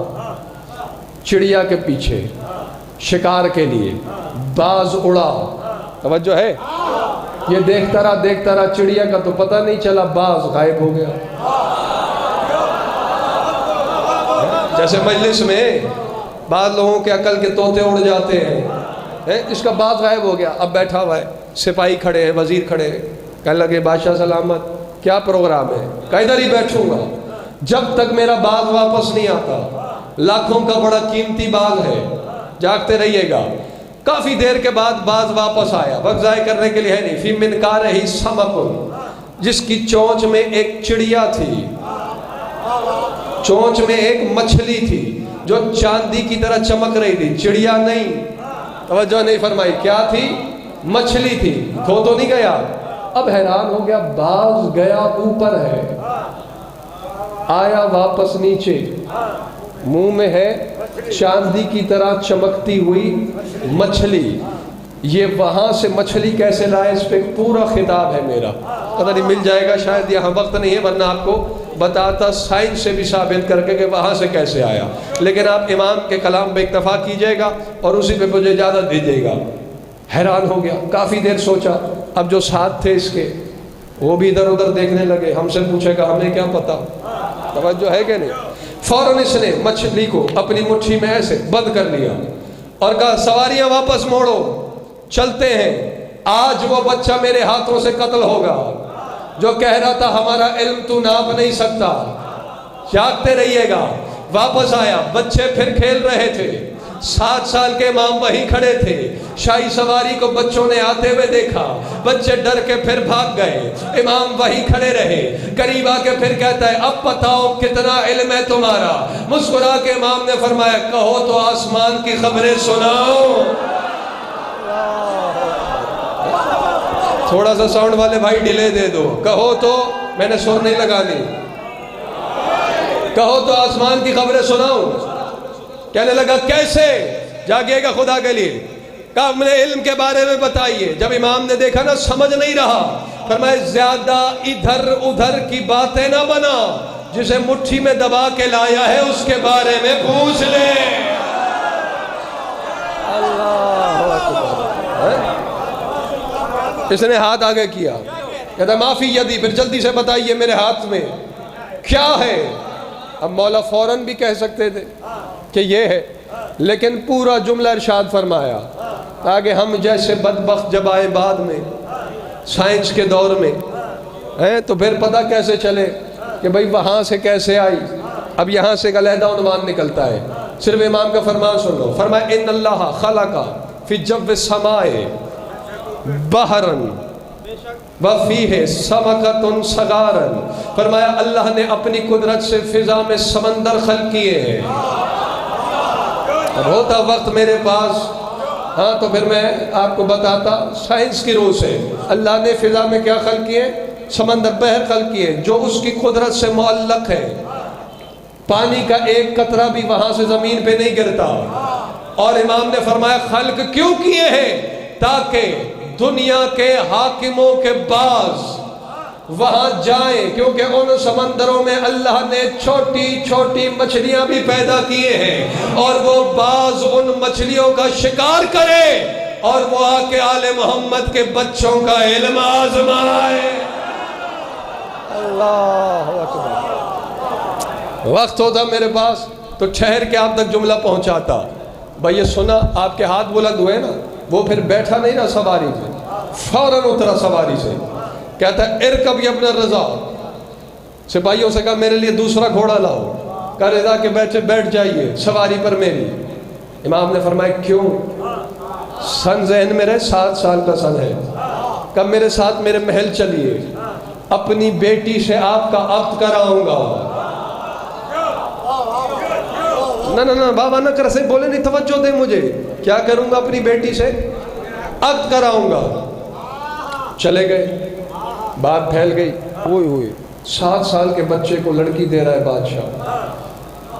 Speaker 2: چڑیا کے پیچھے شکار کے لیے، باز اڑا. توجہ ہے؟ یہ دیکھتا رہا چڑیا کا تو پتہ نہیں چلا، باز غائب ہو گیا. جیسے مجلس میں بعض لوگوں کے عقل کے طوطے اڑ جاتے ہیں، اس کا باز غائب ہو گیا. اب بیٹھا ہوا ہے، سپاہی کھڑے ہیں، وزیر کھڑے ہیں. کہنے لگے بادشاہ سلامت، کیا پروگرام ہے؟ کہا ادھر ہی بیٹھوں گا جب تک میرا باز واپس نہیں آتا. لاکھوں کا بڑا قیمتی باز ہے، جاگتے رہیے گا. کافی دیر کے بعد باز واپس آیا، وقت ضائع کرنے کے لیے ہے نہیں. فی منقارہ سمک، جس کی چونچ میں ایک چڑیا تھی، چونچ میں ایک مچھلی تھی جو چاندی کی طرح چمک رہی تھی. چڑیا نہیں، توجہ نہیں فرمائی، کیا تھی؟ مچھلی تھی. کھو تو نہیں گیا. اب حیران ہو گیا، باز گیا اوپر ہے، آیا واپس نیچے، منہ میں ہے چاندی کی طرح چمکتی ہوئی مچھلی. یہ وہاں سے مچھلی کیسے لائے؟ اس پہ پورا خطاب ہے میرا، پتہ نہیں مل جائے گا شاید، یہاں وقت نہیں ہے، ورنہ آپ کو بتاتا سائنس سے بھی ثابت کر کے کہ وہاں سے کیسے آیا. لیکن آپ امام کے کلام پہ اکتفا کیجئے گا اور اسی پہ مجھے اجازت دیجئے گا. حیران ہو گیا، کافی دیر سوچا. اب جو ساتھ تھے اس کے وہ بھی ادھر ادھر دیکھنے لگے. ہم سے پوچھے گا ہمیں کیا پتا، توجہ ہے کہ نہیں. فوراً اس نے مچھلی کو اپنی مٹھی میں ایسے بند کر لیا اور کہا سواریاں واپس موڑو، چلتے ہیں. آج وہ بچہ میرے ہاتھوں سے قتل ہوگا جو کہہ رہا تھا ہمارا علم تو ناپ نہیں سکتا. جاگتے رہیے گا. واپس آیا، بچے پھر کھیل رہے تھے. 7 سال کے امام وہیں کھڑے تھے. شاہی سواری کو بچوں نے آتے ہوئے دیکھا، بچے ڈر کے پھر بھاگ گئے. امام وہیں کھڑے رہے. قریب آ کے پھر کہتا ہے اب بتاؤ کتنا علم ہے تمہارا؟ مسکرا کے امام نے فرمایا کہو تو آسمان کی خبریں سناؤ. تھوڑا سا ساؤنڈ والے بھائی ڈیلے دے دو. کہو تو، میں نے سر نہیں لگانی، کہو تو آسمان کی خبریں سناؤ. کہنے لگا کیسے؟ جاگیے گا خدا کے لیے. کہا اپنے علم کے بارے میں بتائیے. جب امام نے دیکھا نا سمجھ نہیں رہا، فرمایا زیادہ ادھر ادھر کی باتیں نہ بنا، جسے مٹھی میں دبا کے لایا ہے اس کے بارے میں پوچھ لے. اللہ اکبر. اس نے ہاتھ آگے کیا، کہتا معافی یدی، پھر جلدی سے بتائیے میرے ہاتھ میں کیا ہے. اب مولا فوراً بھی کہہ سکتے تھے کہ یہ ہے، لیکن پورا جملہ ارشاد فرمایا تاکہ ہم جیسے بدبخت جب آئے بعد میں سائنس کے دور میں ہیں تو پھر پتہ کیسے چلے کہ بھئی وہاں سے کیسے آئی. اب یہاں سے علیحدہ عنوان نکلتا ہے. صرف امام کا فرمان سن لو. فرمایا ان اللہ خلق فی جو السماء بحرن وفیہ سمکۃ صغارا. فرمایا اللہ نے اپنی قدرت سے فضا میں سمندر خلق کیے ہیں. اب ہوتا وقت میرے پاس تو پھر میں آپ کو بتاتا سائنس کی روح سے اللہ نے فضا میں کیا خلق کیے. سمندر بحر خلق کیے جو اس کی قدرت سے معلق ہے، پانی کا ایک قطرہ بھی وہاں سے زمین پہ نہیں گرتا۔ اور امام نے فرمایا خلق کیوں کیے ہیں؟ تاکہ دنیا کے حاکموں کے باز وہاں جائیں، کیونکہ ان سمندروں میں اللہ نے چھوٹی چھوٹی مچھلیاں بھی پیدا کیے ہیں، اور وہ باز ان مچھلیوں کا شکار کرے اور وہ آ کے آل محمد کے بچوں کا علم آزمائے۔ اللہ اکبر۔ وقت ہوتا میرے پاس تو ٹھہر کے آپ تک جملہ پہنچاتا۔ بھائی یہ سنا، آپ کے ہاتھ بلند ہوئے نا، وہ پھر بیٹھا نہیں نا سواری سے، فوراً اترا سواری سے، کہتا ہے ارکب یا ابن رضا۔ سپاہیوں سے کہا میرے لیے دوسرا گھوڑا لاؤ، کہا رضا کے بیٹھ جائیے سواری پر میری۔ امام نے فرمایا کیوں؟ سن ذہن میں رہے، 7 سال کا سن ہے، کہا میرے ساتھ میرے محل چلیے، اپنی بیٹی سے آپ کا عقد کراؤں گا۔ نہ بابا نہ کر سے بولے نہیں، توجہ دے مجھے، کیا کروں گا؟ اپنی بیٹی سے عقد کراؤں گا۔ چلے گئے، بات پھیل گئی، ہوئی ہوئی 7 سال کے بچے کو لڑکی دے رہا ہے بادشاہ۔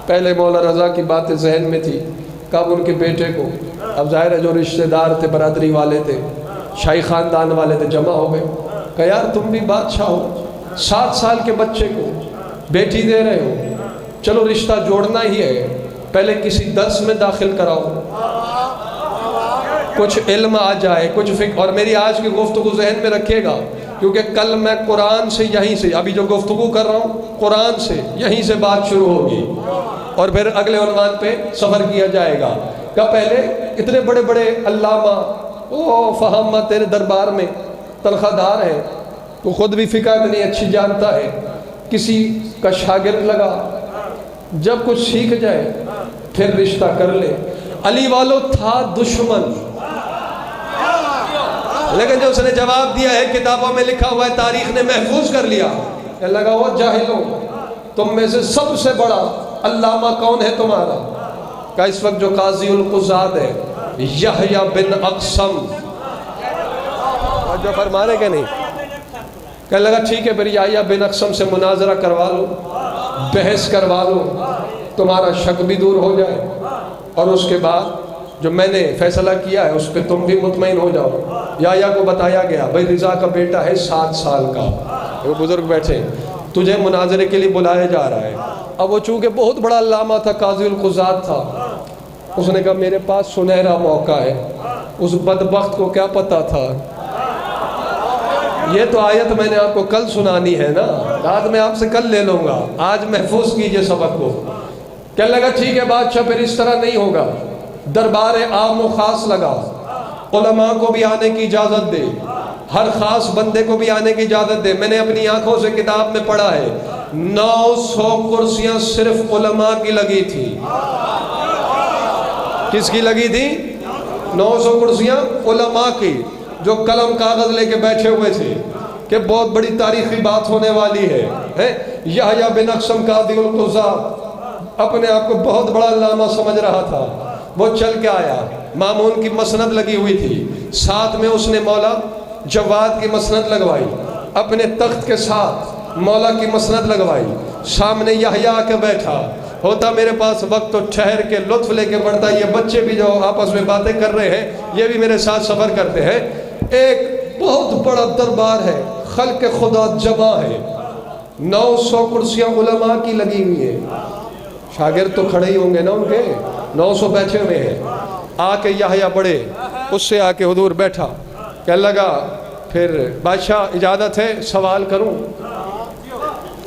Speaker 2: پہلے مولا رضا کی باتیں ذہن میں تھی، کب ان کے بیٹے کو، اب ظاہر ہے جو رشتہ دار تھے، برادری والے تھے، شاہی خاندان والے تھے، جمع ہو گئے، کہا یار تم بھی بادشاہ ہو، 7 سال کے بچے کو بیٹی دے رہے ہو، چلو رشتہ جوڑنا ہی ہے، پہلے کسی درس میں داخل کراؤ، کچھ علم آ جائے، کچھ فکر۔ اور میری آج کی گفتگو ذہن میں رکھیے گا، کیونکہ کل میں قرآن سے، یہیں سے ابھی جو گفتگو کر رہا ہوں قرآن سے، یہیں سے بات شروع ہوگی اور پھر اگلے عنوان پہ سفر کیا جائے گا۔ کہ پہلے اتنے بڑے بڑے علامہ، فہامہ تیرے دربار میں تنخواہ دار ہے، تو خود بھی فقہ اتنی اچھی جانتا ہے، کسی کا شاگرد لگا، جب کچھ سیکھ جائے پھر رشتہ کر لے۔ علی والو تھا دشمن، لیکن جو اس نے جواب دیا ہے کتابوں میں لکھا ہوا ہے، تاریخ نے محفوظ کر لیا، کہ لگا ہوا جاہلوں، تم میں سے سب سے بڑا علامہ کون ہے تمہارا؟ کہ اس وقت جو قاضی القضات ہے یحییٰ بن اقسم، جو فرمانے کے نہیں، کہنے لگا ٹھیک ہے پھر یحییٰ بن اقسم سے مناظرہ کروا لو، بحث کروا لو، تمہارا شک بھی دور ہو جائے، اور اس کے بعد جو میں نے فیصلہ کیا ہے اس پہ تم بھی مطمئن ہو جاؤ۔ یحییٰ کو بتایا گیا بھائی رضا کا بیٹا ہے 7 سال کا، وہ بزرگ بیٹھے، تجھے مناظرے کے لیے بلایا جا رہا ہے۔ اب وہ چونکہ بہت بڑا علامہ تھا، قاضی القضات تھا، اس نے کہا میرے پاس سنہرا موقع ہے، اس بدبخت کو کیا پتا تھا، یہ تو آیت میں نے آپ کو کل سنانی ہے نا، آج میں آپ سے کل لے لوں گا، آج محفوظ کیجئے سبق کو۔ کہنے لگا ٹھیک ہے بادشاہ پھر اس طرح نہیں ہوگا، دربار عام و خاص لگا، علماء کو بھی آنے کی اجازت دے، ہر خاص بندے کو بھی آنے کی اجازت دے۔ میں نے اپنی آنکھوں سے کتاب میں پڑھا ہے 900 کرسیاں صرف علماء کی لگی تھی۔ کس کی لگی تھی؟ 900 کرسیاں علماء کی، جو قلم کاغذ لے کے بیٹھے ہوئے تھے کہ بہت بڑی تاریخی بات ہونے والی ہے۔ یحییٰ بن اقسم قاضی القضات اپنے آپ کو بہت بڑا علامہ سمجھ رہا تھا، وہ چل کے آیا، مامون کی مسند لگی ہوئی تھی، ساتھ میں اس نے مولا جواد کی مسند لگوائی، اپنے تخت کے ساتھ مولا کی مسند لگوائی، سامنے یحییٰ کے بیٹھا ہوتا میرے پاس وقت تو ٹھہر کے لطف لے کے پڑھتا، یہ بچے بھی جو آپس میں باتیں کر رہے ہیں یہ بھی میرے ساتھ سفر کرتے ہیں۔ ایک بہت بڑا دربار ہے، خلق خدا جمع ہے، 900 کرسیاں علماء کی لگی ہوئی ہیں، شاگرد تو کھڑے ہی ہوں گے نا ان کے، 900 بیٹھے ہوئے ہیں۔ آ کے یحییٰ بڑے اس سے آ کے حضور بیٹھا، کہنے لگا پھر بادشاہ اجازت ہے سوال کروں؟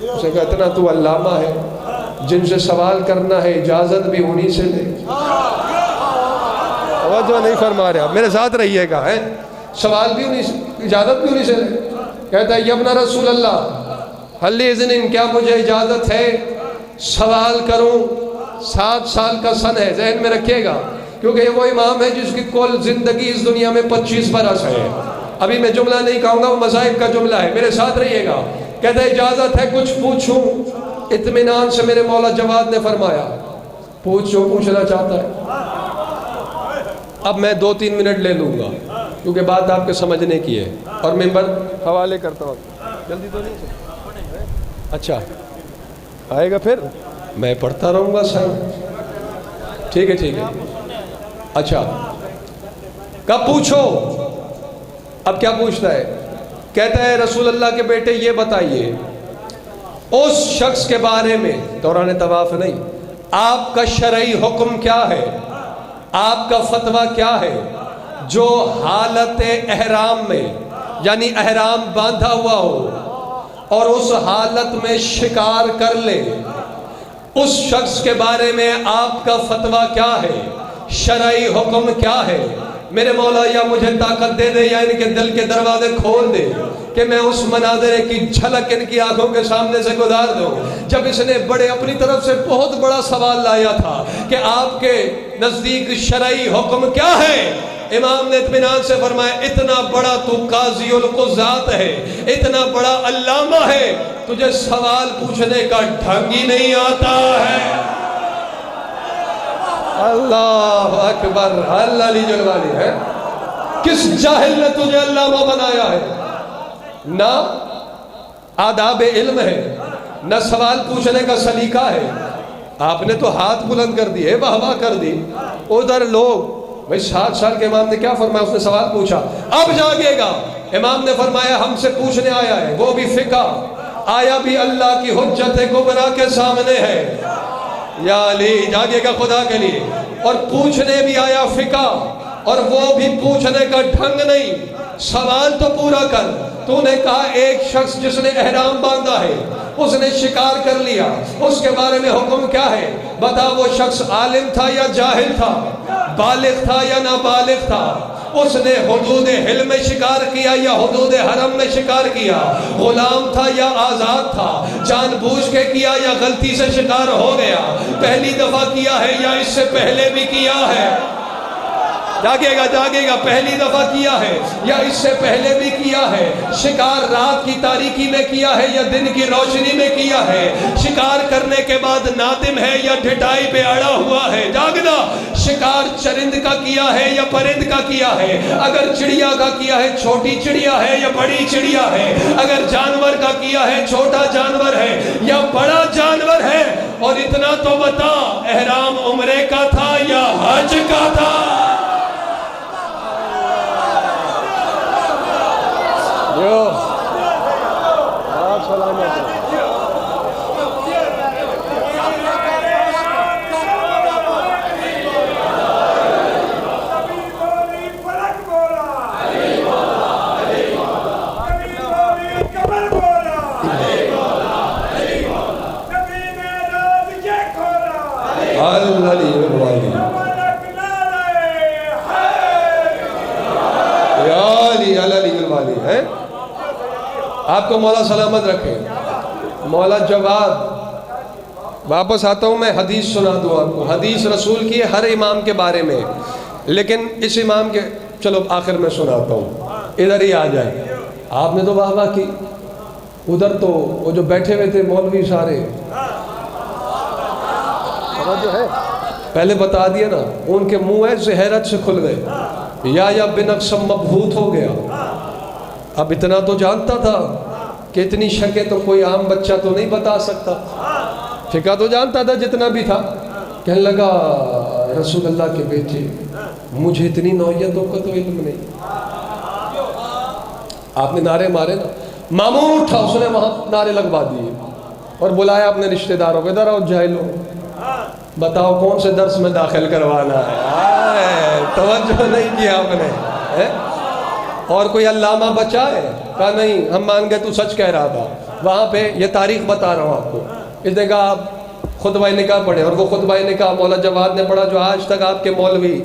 Speaker 2: اسے کہا اتنا تو علامہ ہے، جن سے سوال کرنا ہے اجازت بھی انہی سے لے۔ توجہ نہیں فرما رہے، میرے ساتھ رہیے گا، سوال بھی انہی سے، اجازت بھی انہی سے لے۔ کہتا ہے یبن رسول اللہ حل اذن، کیا مجھے اجازت ہے سوال کروں؟ 7 سال کا سن ہے، ذہن میں رکھیے گا، کیونکہ یہ وہ امام ہے جس کی کل زندگی اس دنیا میں 25 برس ہے۔ ابھی میں جملہ نہیں کہوں گا، وہ مذاہب کا جملہ ہے، میرے ساتھ رہیے گا۔ کہتا ہے اجازت ہے کچھ پوچھوں؟ اطمینان سے میرے مولا جواد نے فرمایا پوچھ جو پوچھنا چاہتا ہے۔ اب میں 2-3 منٹ لے لوں گا کیونکہ بات آپ کے سمجھنے کی ہے، اور ممبر حوالے کرتا ہوں۔ جلدی تو نہیں؟ اچھا آئے گا پھر میں پڑھتا رہوں گا سر. ٹھیک ہے ٹھیک ہے. اچھا کب پوچھو. اب کیا پوچھتا ہے؟ کہتا ہے رسول اللہ کے بیٹے یہ بتائیے اس شخص کے بارے میں، دوران طواف نہیں، آپ کا شرعی حکم کیا ہے، آپ کا فتویٰ کیا ہے جو حالت احرام میں، یعنی احرام باندھا ہوا ہو اور اس حالت میں شکار کر لے، اس شخص کے بارے میں آپ کا فتویٰ کیا ہے، شرعی حکم کیا ہے. میرے مولا یا مجھے طاقت دے دے یا ان کے دل کے دروازے کھول دے کہ میں اس مناظرے کی جھلک ان کی آنکھوں کے سامنے سے گزار دوں. جب اس نے بڑے اپنی طرف سے بہت بڑا سوال لایا تھا کہ آپ کے نزدیک شرعی حکم کیا ہے، امام نے اطمینان سے فرمایا اتنا بڑا تو قاضی القضات ہے، اتنا بڑا علامہ ہے، تجھے سوال پوچھنے کا ڈھنگ ہی نہیں آتا ہے. اللہ اکبر. اللہ علی جلوالی ہے. کس جاہل نے تجھے علامہ بنایا ہے؟ نہ آداب علم ہے، نہ سوال پوچھنے کا سلیقہ ہے. آپ نے تو ہاتھ بلند کر دیے، واہ واہ کر دی. ادھر لوگ بھئی 7 سال کے امام نے کیا فرمایا؟ اس نے سوال پوچھا. اب جاگے گا. امام نے فرمایا ہم سے پوچھنے آیا ہے، وہ بھی فقہ، آیا بھی اللہ کی حجت کبریٰ کے سامنے ہے. یا علی جاگے گا خدا کے لیے. اور پوچھنے بھی آیا فقہ، اور وہ بھی پوچھنے کا ڈھنگ نہیں. سوال تو پورا کر. تو نے کہا ایک شخص جس نے احرام باندھا ہے، اس نے شکار کر لیا، اس کے بارے میں حکم کیا ہے؟ بتا وہ شخص عالم تھا یا جاہل تھا، بالغ تھا یا نابالغ تھا، اس نے حدود حلم میں شکار کیا یا حدود حرم میں شکار کیا، غلام تھا یا آزاد تھا، جان بوجھ کے کیا یا غلطی سے شکار ہو گیا، پہلی دفعہ کیا ہے یا اس سے پہلے بھی کیا ہے؟ جاگے گا. پہلی دفعہ کیا ہے یا اس سے پہلے بھی کیا ہے؟ شکار رات کی تاریکی میں کیا ہے یا دن کی روشنی میں کیا ہے؟ شکار کرنے کے بعد نادم ہے یا ڈھٹائی پہ اڑا ہوا ہے؟ جاگنا. شکار چرند کا کیا ہے یا پرند کا کیا ہے؟ اگر چڑیا کا کیا ہے، چھوٹی چڑیا ہے یا بڑی چڑیا ہے؟ اگر جانور کا کیا ہے، چھوٹا جانور ہے یا بڑا جانور ہے؟ اور اتنا تو بتا احرام عمرے کا تھا یا حج کا تھا؟ آپ سلامت ہے. آپ کو مولا سلامت رکھے. مولا جواد واپس آتا ہوں میں حدیث سنا دوں آپ کو. حدیث رسول کی ہے ہر امام کے بارے میں، لیکن اس امام کے چلو آخر میں سناتا ہوں. ادھر ہی آ جائیں. آپ نے تو واہ واہ کی. ادھر تو وہ جو بیٹھے ہوئے تھے مولوی سارے جو ہے پہلے بتا دیا نا، ان کے منہ ایسے حیرت سے کھل گئے. یا بنقصم مبہوت ہو گیا. اب اتنا تو جانتا تھا کہ اتنی شکیں تو کوئی عام بچہ تو نہیں بتا سکتا. فقہ تو جانتا تھا جتنا بھی تھا. کہنے لگا رسول اللہ کے بیٹے مجھے اتنی نوعیتوں کا تو علم نہیں. آپ نے نعرے مارے نا. مامون اٹھا، اس نے وہاں نعرے لگوا دیے اور بلایا اپنے رشتہ داروں کو. ادھر آؤ جاہلوں، بتاؤ کون سے درس میں داخل کروانا ہے. توجہ نہیں کیا آپ نے. اور کوئی علامہ بچا ہے؟ کہا نہیں، ہم مان گئے تو سچ کہہ رہا تھا. وہاں پہ یہ تاریخ بتا رہا ہوں آپ کو. اس نے کہا آپ خطبہ نکاح پڑھیں، اور وہ خطبہ نکاح مولا جواد نے پڑھا جو آج تک آپ کے مولوی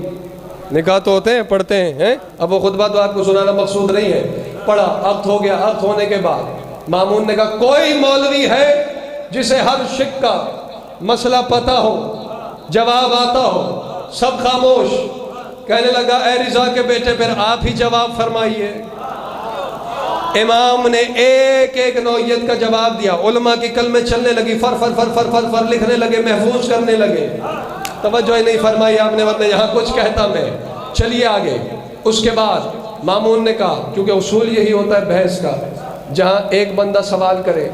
Speaker 2: نکاح تو ہوتے ہیں پڑھتے ہیں. اب وہ خطبہ تو آپ کو سنانا مقصود نہیں ہے. پڑھا، عقد ہو گیا. عقد ہونے کے بعد مامون نے کہا کوئی مولوی ہے جسے ہر شک کا مسئلہ پتہ ہو، جواب آتا ہو؟ سب خاموش. کہنے لگا اے رضا کے بیٹے پھر آپ ہی جواب فرمائیے. امام نے ایک ایک نوعیت کا جواب دیا. علماء کی کلمیں چلنے لگی، فر فر فر فر فر فر لکھنے لگے، محفوظ کرنے لگے. توجہ ہی نہیں فرمائی آپ نے، ورنہ یہاں کچھ کہتا میں. چلیے آگے. اس کے بعد مامون نے کہا، کیونکہ اصول یہی ہوتا ہے بحث کا، جہاں ایک بندہ سوال کرے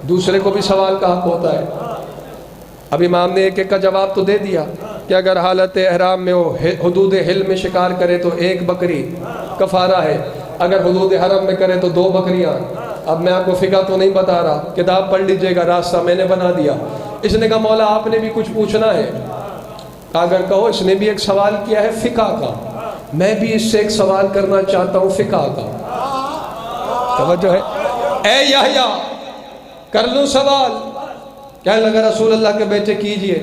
Speaker 2: دوسرے کو بھی سوال کا حق ہوتا ہے. اب امام نے ایک ایک کا جواب تو دے دیا کہ اگر حالت احرام میں وہ حدود حل میں شکار کرے تو 1 بکری کفارہ ہے, اگر حدود حرم میں کرے تو 2 بکریاں. اب میں آپ کو فقہ تو نہیں بتا رہا, کتاب پڑھ لیجئے گا, راستہ میں نے بنا دیا. اس نے کہا مولا آپ نے بھی کچھ پوچھنا ہے؟ اگر کہو اس نے بھی ایک سوال کیا ہے فقہ کا, میں بھی اس سے ایک سوال کرنا چاہتا ہوں فقہ کا. توجہ ہے. اے یحییٰ کر لوں سوال؟ کہنے لگا رسول اللہ کے بیٹے کیجئے,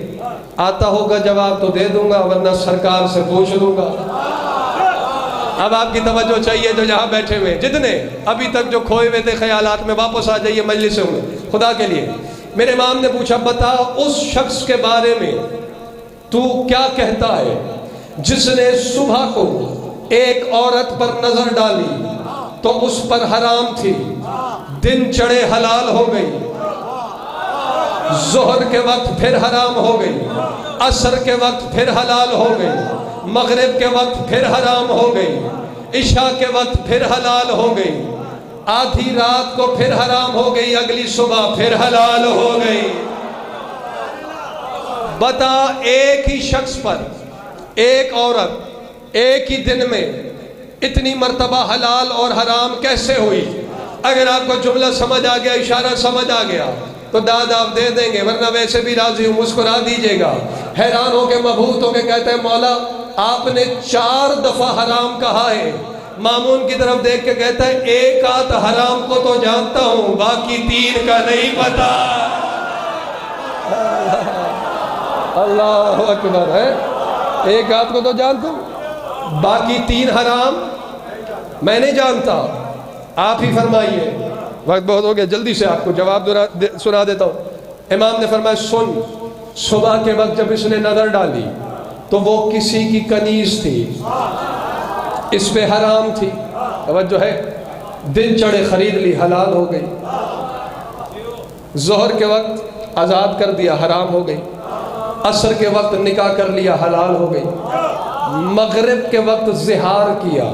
Speaker 2: آتا ہوگا جواب تو دے دوں گا ورنہ سرکار سے پوچھ لوں گا. اب آپ کی توجہ چاہیے جو یہاں بیٹھے ہوئے جتنے ابھی تک جو کھوئے ہوئے تھے خیالات میں, واپس آ جائیے مجلس میں خدا کے لیے. میرے امام نے پوچھا بتا اس شخص کے بارے میں تو کیا کہتا ہے جس نے صبح کو ایک عورت پر نظر ڈالی تو اس پر حرام تھی, دن چڑھے حلال ہو گئی, ظہر کے وقت پھر حرام ہو گئی, عصر کے وقت پھر حلال ہو گئی, مغرب کے وقت پھر حرام ہو گئی, عشاء کے وقت پھر حلال ہو گئی, آدھی رات کو پھر حرام ہو گئی, اگلی صبح پھر حلال ہو گئی. بتا ایک ہی شخص پر ایک عورت ایک ہی دن میں اتنی مرتبہ حلال اور حرام کیسے ہوئی؟ اگر آپ کو جملہ سمجھ آ گیا, اشارہ سمجھ آ گیا تو داد آپ دے دیں گے, ورنہ ویسے بھی راضی ہوں, مسکرا دیجئے گا. حیران ہو کے مبہوت ہو کے کہتے ہیں مولا آپ نے 4 دفعہ حرام کہا ہے. مامون کی طرف دیکھ کے کہتا ہے ایک آدھ حرام کو تو جانتا ہوں, باقی 3 کا نہیں پتا. اللہ اکبر ہے. ایک آدھ کو تو جانتا ہوں, باقی 3 حرام میں نہیں جانتا. آپ ہی فرمائیے, وقت بہت ہو گیا, جلدی سے آپ کو جواب سنا دیتا ہوں. امام نے فرمایا سن, صبح کے وقت جب اس نے نظر ڈالی تو وہ کسی کی کنیز تھی, اس پہ حرام تھی. توجہ ہے. دن چڑھے خرید لی, حلال ہو گئی. ظہر کے وقت آزاد کر دیا, حرام ہو گئی. عصر کے وقت نکاح کر لیا, حلال ہو گئی. مغرب کے وقت زہار کیا.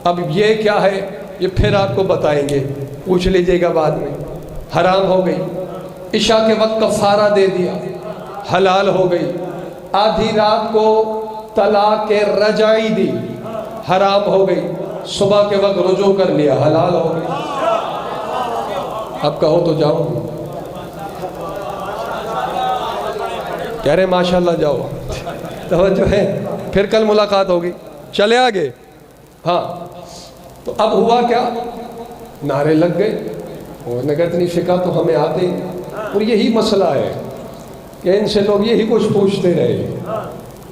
Speaker 2: اب یہ کیا ہے یہ پھر آپ کو بتائیں گے, پوچھ لیجئے گا بعد میں. حرام ہو گئی. عشاء کے وقت کفارہ دے دیا, حلال ہو گئی. آدھی رات کو طلاق رجعی دی, حرام ہو گئی. صبح کے وقت رجوع کر لیا, حلال ہو گئی. اب کہو تو جاؤ. کہہ رہے ماشاءاللہ جاؤ. توجہ ہے. پھر کل ملاقات ہوگی. چلے آگے. ہاں تو اب ہوا کیا, نعرے لگ گئے. انہوں نے کہا اتنی فقہ تو ہمیں آتے ہی, اور یہی مسئلہ ہے کہ ان سے لوگ یہی کچھ پوچھتے رہے.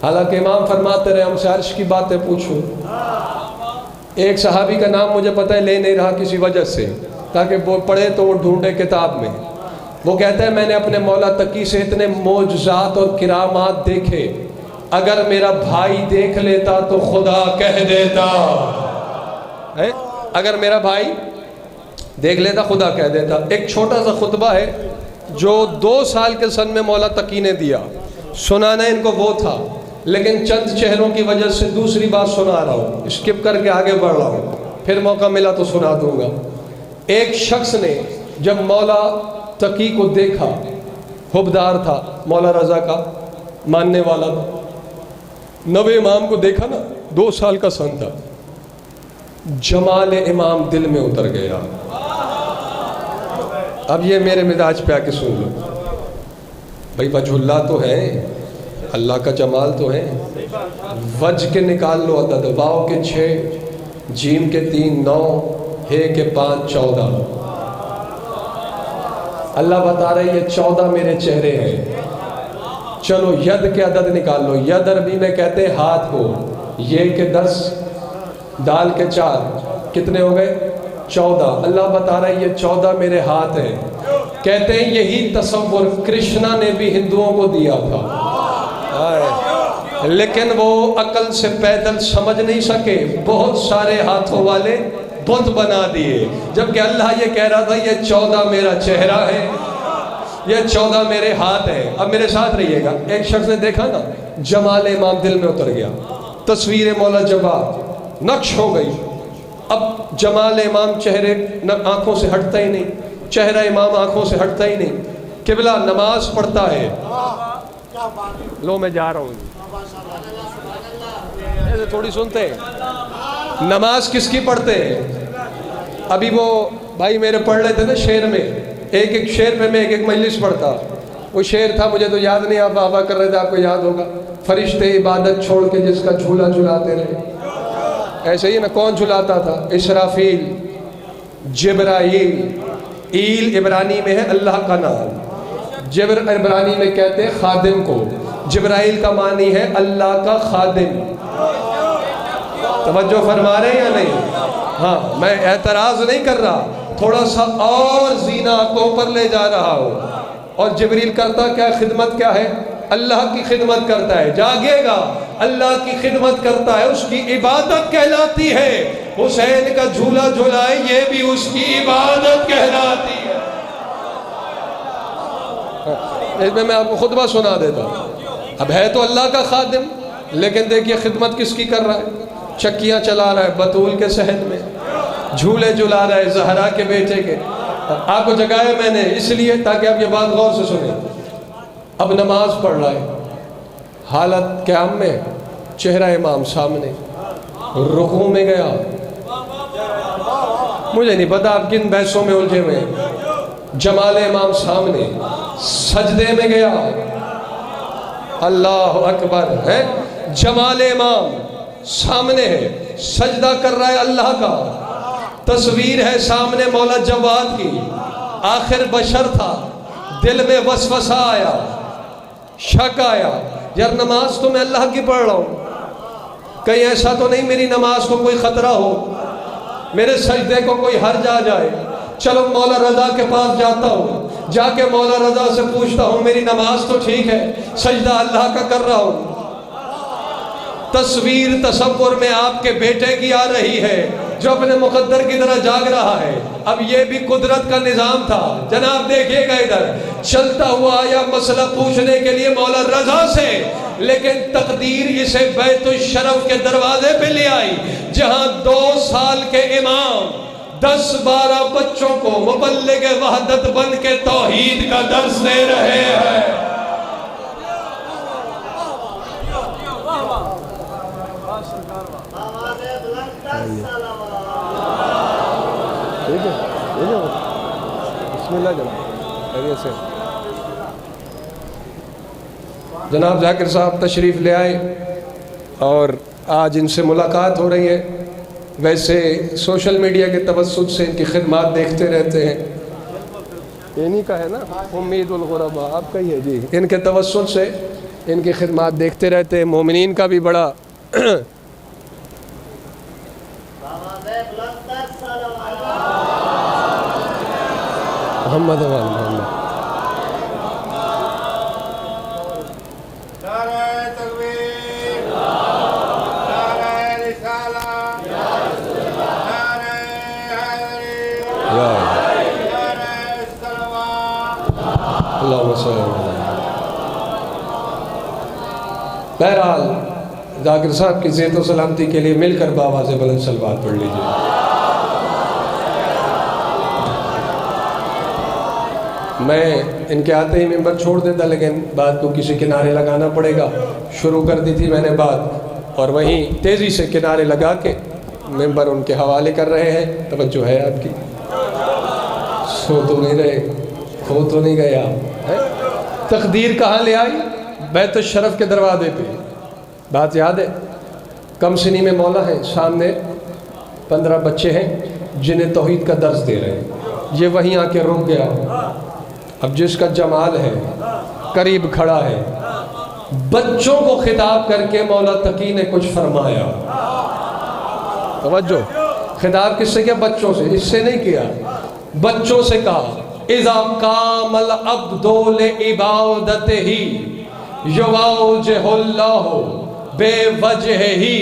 Speaker 2: حالانکہ امام فرماتے رہے ہم سے عرش کی باتیں پوچھو. ایک صحابی کا نام مجھے پتہ ہے لے نہیں رہا کسی وجہ سے, تاکہ وہ پڑھے تو وہ ڈھونڈے کتاب میں. وہ کہتا ہے میں نے اپنے مولا تقی سے اتنے معجزات اور کرامات دیکھے, اگر میرا بھائی دیکھ لیتا تو خدا کہہ دیتا. اگر میرا بھائی دیکھ لیتا خدا کہہ دیتا. ایک چھوٹا سا خطبہ ہے جو 2 سال کے سن میں مولا تقی نے دیا. سنانا ان کو وہ تھا, لیکن چند چہروں کی وجہ سے دوسری بات سنا رہا ہوں, اسکپ کر کے آگے بڑھ رہا ہوں, پھر موقع ملا تو سنا دوں گا. ایک شخص نے جب مولا تقی کو دیکھا, حبدار تھا, مولا رضا کا ماننے والا تھا. نوے امام کو دیکھا نا, 2 سال کا سن تھا, جمال امام دل میں اتر گیا. اب یہ میرے مزاج پہ آ کے سن لو بھائی, وجہ اللہ تو ہے, اللہ کا جمال تو ہے. وجہ کے نکال لو عدد, واو کے 6, جیم کے 3, 9, ہے کے 5, 14. اللہ بتا رہے یہ 14 میرے چہرے ہیں. چلو ید کے عدد نکال لو. ید عربی میں کہتے ہیں ہاتھ کو, یہ کے 10, دال کے 4, کتنے ہو گئے 14. اللہ بتا رہا ہے یہ 14 میرے ہاتھ ہیں. کہتے ہیں یہی تصور کرشنا نے بھی ہندوؤں کو دیا تھا, لیکن وہ عقل سے پیدل سمجھ نہیں سکے, بہت سارے ہاتھوں والے بت بنا دیے. جبکہ اللہ یہ کہہ رہا تھا یہ 14 میرا چہرہ ہے, یہ 14 میرے ہاتھ ہیں. اب میرے ساتھ رہیے گا. ایک شخص نے دیکھا نا, جمال امام دل میں اتر گیا, تصویر مولا جواب نقش ہو گئی. اب جمال امام چہرے آنکھوں سے ہٹتا ہی نہیں، چہرہ امام آنکھوں سے ہٹتا ہی نہیں. قبلہ نماز پڑھتا ہے. لو میں جا رہا ہوں، ایسے تھوڑی سنتے ہیں. نماز کس کی پڑھتے ہیں؟ ابھی وہ بھائی میرے پڑھ رہے تھے نا شعر میں، ایک ایک شعر پہ میں ایک ایک مجلس پڑھتا. وہ شعر تھا مجھے تو یاد نہیں، آپ بابا کر رہے تھے، آپ کو یاد ہوگا. فرشتے عبادت چھوڑ کے جس کا جھولا جھلاتے رہے. ایسے ہی نا، کون جھلاتا تھا؟ اسرافیل، جبرائیل. ایل عبرانی میں ہے اللہ کا نام، جبر عبرانی میں کہتے ہیں خادم کو. جبرائیل کا معنی ہے اللہ کا خادم. توجہ فرما رہے ہیں یا نہیں؟ ہاں، میں اعتراض نہیں کر رہا، تھوڑا سا اور زینہ کو اوپر لے جا رہا ہوں. اور جبریل کرتا کیا؟ خدمت کیا ہے؟ اللہ کی خدمت کرتا ہے. جاگے گا، اللہ کی خدمت کرتا ہے، اس کی عبادت کہلاتی ہے. حسین کا جھولا جھلائے، یہ بھی اس کی عبادت کہلاتی ہے. اس میں آپ کو خطبہ سنا دیتا ہوں. اب ہے تو اللہ کا خادم، لیکن دیکھیے خدمت کس کی کر رہا ہے؟ چکیاں چلا رہا ہے بطول کے صحن میں، جھولے جھلا رہا ہے زہرا کے بیٹے کے. آپ کو جگایا میں نے اس لیے تاکہ آپ یہ بات غور سے سنیں. اب نماز پڑھ رہا ہے، حالت قیام میں، چہرہ امام سامنے، رکوع میں گیا. مجھے نہیں پتا آپ کن بحثوں میں الجھے ہوئے ہیں. جمال امام سامنے، سجدے میں گیا. اللہ اکبر ہے. جمال امام سامنے ہے، سجدہ کر رہا ہے اللہ کا. تصویر ہے سامنے مولا جواد کی. آخر بشر تھا، دل میں وسوسہ آیا، شک آیا، یار نماز تو میں اللہ کی پڑھ رہا ہوں، کہیں ایسا تو نہیں میری نماز کو کوئی خطرہ ہو، میرے سجدے کو کوئی حرج آ جائے. چلو مولا رضا کے پاس جاتا ہوں، جا کے مولا رضا سے پوچھتا ہوں میری نماز تو ٹھیک ہے، سجدہ اللہ کا کر رہا ہوں. تصویر تصور میں آپ کے بیٹے کی آ رہی ہے جو اپنے مقدر کی طرح جاگ رہا ہے. اب یہ بھی قدرت کا نظام تھا. جناب دیکھیے گا ادھر، چلتا ہوا آیا مسئلہ پوچھنے کے لیے مولا رضا سے، لیکن تقدیر اسے بیت الشرف کے دروازے پہ لے آئی، جہاں 2 سال کے امام 10-12 بچوں کو مبلغ وحدت بن کے توحید کا درس دے رہے ہیں. بسم اللہ جناب ذاکر صاحب تشریف لے آئے اور آج ان سے ملاقات ہو رہی ہے. ویسے سوشل میڈیا کے توسط سے ان کی خدمات دیکھتے رہتے ہیں. انہی کا ہے نا امید الغرباء، آپ کا ہی ہے جی. ان کے توسط سے ان کی خدمات دیکھتے رہتے ہیں. مومنین کا بھی بڑا محمد محمد بہرحال ذاکر صاحب کی زیت و سلامتی کے لیے مل کر بابا سے بلند صلوات پڑھ لیجیے. میں ان کے آتے ہی ممبر چھوڑ دیتا، لیکن بات کو کسی کنارے لگانا پڑے گا. شروع کر دی تھی میں نے بات، اور وہیں تیزی سے کنارے لگا کے ممبر ان کے حوالے کر رہے ہیں. توجہ ہے آپ کی؟ سو تو نہیں رہے، کھو تو نہیں گیا. تقدیر کہاں لے آئی؟ بیت الشرف کے دروازے پہ. بات یاد ہے؟ کم سنی میں مولا ہیں، سامنے 15 بچے ہیں جنہیں توحید کا درس دے رہے ہیں. یہ وہیں آ کے رک گیا. اب جس کا جمال ہے قریب کھڑا ہے، بچوں کو خطاب کر کے مولا تقی نے کچھ فرمایا. توجہ، خطاب کس سے کیا؟ بچوں سے. اس سے نہیں کیا، بچوں سے کہا اذا قام العبد لعبادتہ یواجہ اللہ بے وجہ ہی.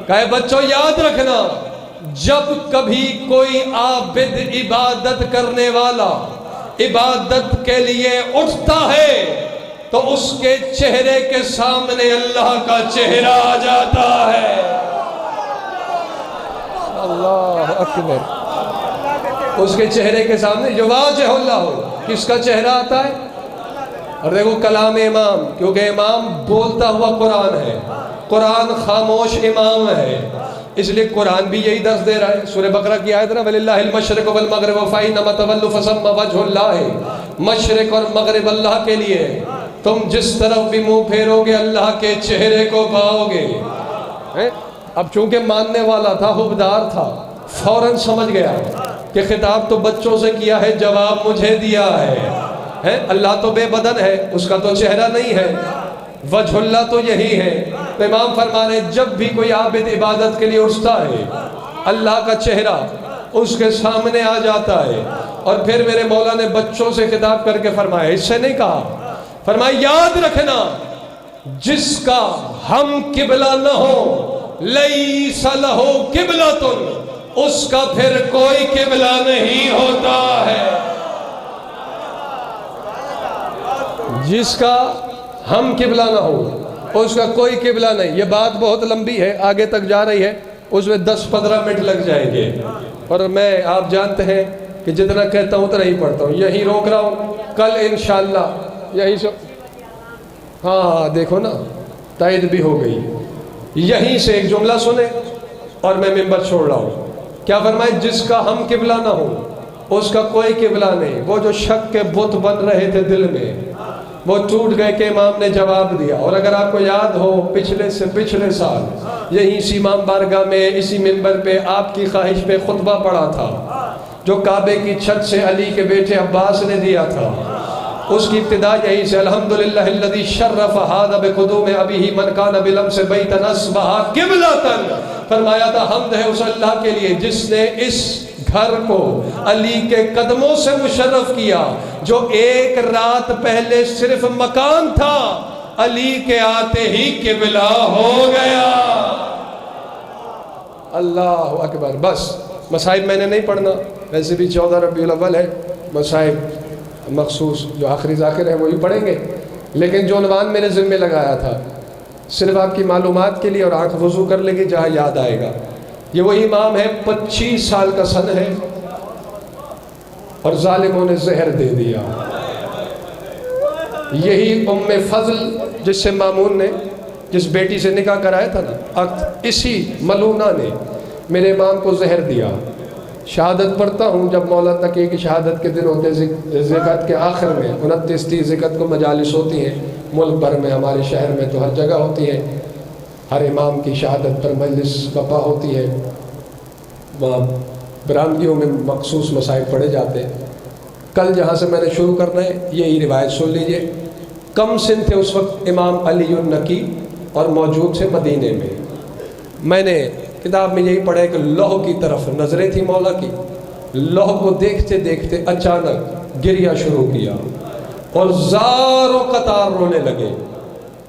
Speaker 2: کہے بچوں یاد رکھنا، جب کبھی کوئی عابد عبادت کرنے والا عبادت کے لیے اٹھتا ہے تو اس کے چہرے کے سامنے اللہ کا چہرہ آ جاتا ہے. اللہ اکبر. اس کے چہرے کے سامنے جو واجہ اللہ ہو, کس کا چہرہ آتا ہے؟ اور دیکھو کلام امام, کیونکہ امام بولتا ہوا قرآن ہے, قرآن خاموش امام ہے, اس لیے قرآن بھی یہی درس دے رہا ہے. سورہ بقرہ کی آیت نا وَلِلَّهِ الْمَشْرِقُ وَالْمَغْرِبُ فَأَيْنَمَا تَوَلُّوا فَثَمَّ وَجْهُ اللَّهِ. مشرق اور مغرب اللہ کے لیے, تم جس طرف بھی منہ پھیرو گے اللہ کے چہرے کو پاؤ گے. اب چونکہ ماننے والا تھا, حبدار تھا, فوراً سمجھ گیا کہ خطاب تو بچوں سے کیا ہے, جواب مجھے دیا ہے. اللہ تو بے بدن ہے, اس کا تو چہرہ نہیں ہے, وجہ اللہ تو یہی ہے. تو امام فرما رہے جب بھی کوئی عابد عبادت کے لیے اٹھتا ہے اللہ کا چہرہ اس کے سامنے آ جاتا ہے. اور پھر میرے مولا نے بچوں سے خطاب کر کے فرمایا, اس سے نہیں کہا, فرمایا یاد رکھنا جس کا ہم قبلہ نہ ہو لیس لہ قبلۃ, اس کا پھر کوئی قبلہ نہیں ہوتا ہے. جس کا ہم قبلہ نہ ہو اس کا کوئی قبلہ نہیں. یہ بات بہت لمبی ہے, آگے تک جا رہی ہے, اس میں 10-15 منٹ لگ جائیں گے. اور میں آپ جانتے ہیں کہ جتنا کہتا ہوں اتنا ہی پڑھتا ہوں, یہی روک رہا ہوں, کل انشاءاللہ یہی ہاں دیکھو نا تائید بھی ہو گئی. یہیں سے ایک جملہ سنے اور میں منبر چھوڑ رہا ہوں. کیا فرمائے؟ جس کا ہم قبلہ نہ ہو اس کا کوئی قبلہ نہیں. وہ جو شک کے بت بن رہے تھے دل میں, وہ ٹوٹ گئے کہ امام نے جواب دیا. اور اگر آپ کو یاد ہو پچھلے سے پچھلے سال یہی اسی امام بارگاہ میں اسی منبر پہ آپ کی خواہش پہ خطبہ پڑا تھا, جو کعبے کی چھت سے علی کے بیٹے عباس نے دیا تھا. اس کی ابتدا یہی سے الحمدللہ الذی شرف ھذا بقدوم ابیہ من کان بلمس بیتا اصبح قبلۃ. فرمایا تھا حمد ہے اس اللہ کے لیے جس نے اس گھر کو علی کے قدموں سے مشرف کیا, جو ایک رات پہلے صرف مکان تھا, علی کے آتے ہی قبلہ ہو گیا. اللہ اکبر. بس مصائب میں نے نہیں پڑھنا, ویسے بھی 14 ربیع الاول ہے, مصائب مخصوص جو آخری ذاکر ہیں وہی پڑھیں گے. لیکن جو عنوان میرے ذمہ لگایا تھا صرف آپ کی معلومات کے لیے, اور آنکھ وضو کر لے گی جہاں یاد آئے گا. یہ وہی امام ہے, 25 سال کا سن ہے, اور ظالموں نے زہر دے دیا. یہی ام فضل جس سے مامون نے جس بیٹی سے نکاح کرایا تھا نا, اسی ملونہ نے میرے امام کو زہر دیا. شہادت پڑھتا ہوں جب مولا تقی کی شہادت کے دن ہوتے, زکات کے آخر میں 29 زکات کو مجالس ہوتی ہیں ملک بھر میں, ہمارے شہر میں تو ہر جگہ ہوتی ہے. ہر امام کی شہادت پر مجلس بپا ہوتی ہے, وہاں برامدیوں میں مخصوص مصائب پڑھے جاتے ہیں. کل جہاں سے میں نے شروع کرنا ہے یہی روایت سن لیجئے. کم سن تھے اس وقت امام علی النقی اور موجود تھے مدینے میں. میں نے کتاب میں یہی پڑھا کہ لوح کی طرف نظریں تھی مولا کی, لوح کو دیکھتے دیکھتے اچانک گریہ شروع کیا اور زار و قطار رونے لگے.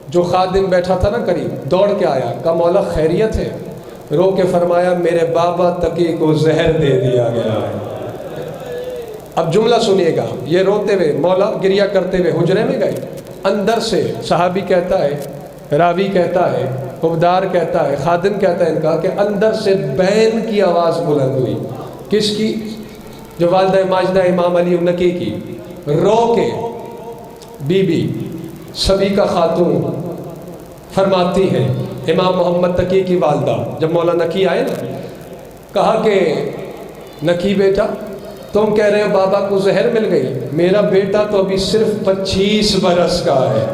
Speaker 2: جو خادم بیٹھا تھا نا قریب دوڑ کے آیا, کہا مولا خیریت ہے؟ رو کے فرمایا میرے بابا تقی کو زہر دے دیا گیا ہے. اب جملہ سنیے گا, یہ روتے ہوئے مولا گریہ کرتے ہوئے حجرے میں گئے. اندر سے صحابی کہتا ہے, راوی کہتا ہے, حبدار کہتا ہے, خادم کہتا ہے ان کا, کہ اندر سے بین کی آواز بلند ہوئی. کس کی؟ جو والدہ ماجدہ امام علی النقی کی. رو کے بی بی سبھی کا خاتون فرماتی ہے, امام محمد تقی کی والدہ جب مولا نقی آئے نا, کہا کہ نقی بیٹا تم کہہ رہے ہو بابا کو زہر مل گئی, میرا بیٹا تو ابھی صرف 25 برس کا ہے.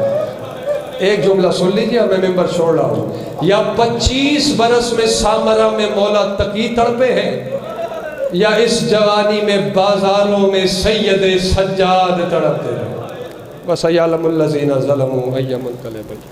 Speaker 2: ایک جملہ سن لیجیے اور میں ممبر چھوڑ رہا ہوں. یا 25 برس میں سامرہ میں مولا تقی تڑپے ہیں, یا اس جوانی میں بازاروں میں سید سجاد تڑپتے ہیں. وَسَيَعْلَمُ الَّذِينَ ظَلَمُوا أَيَّ مُنقَلِبٍ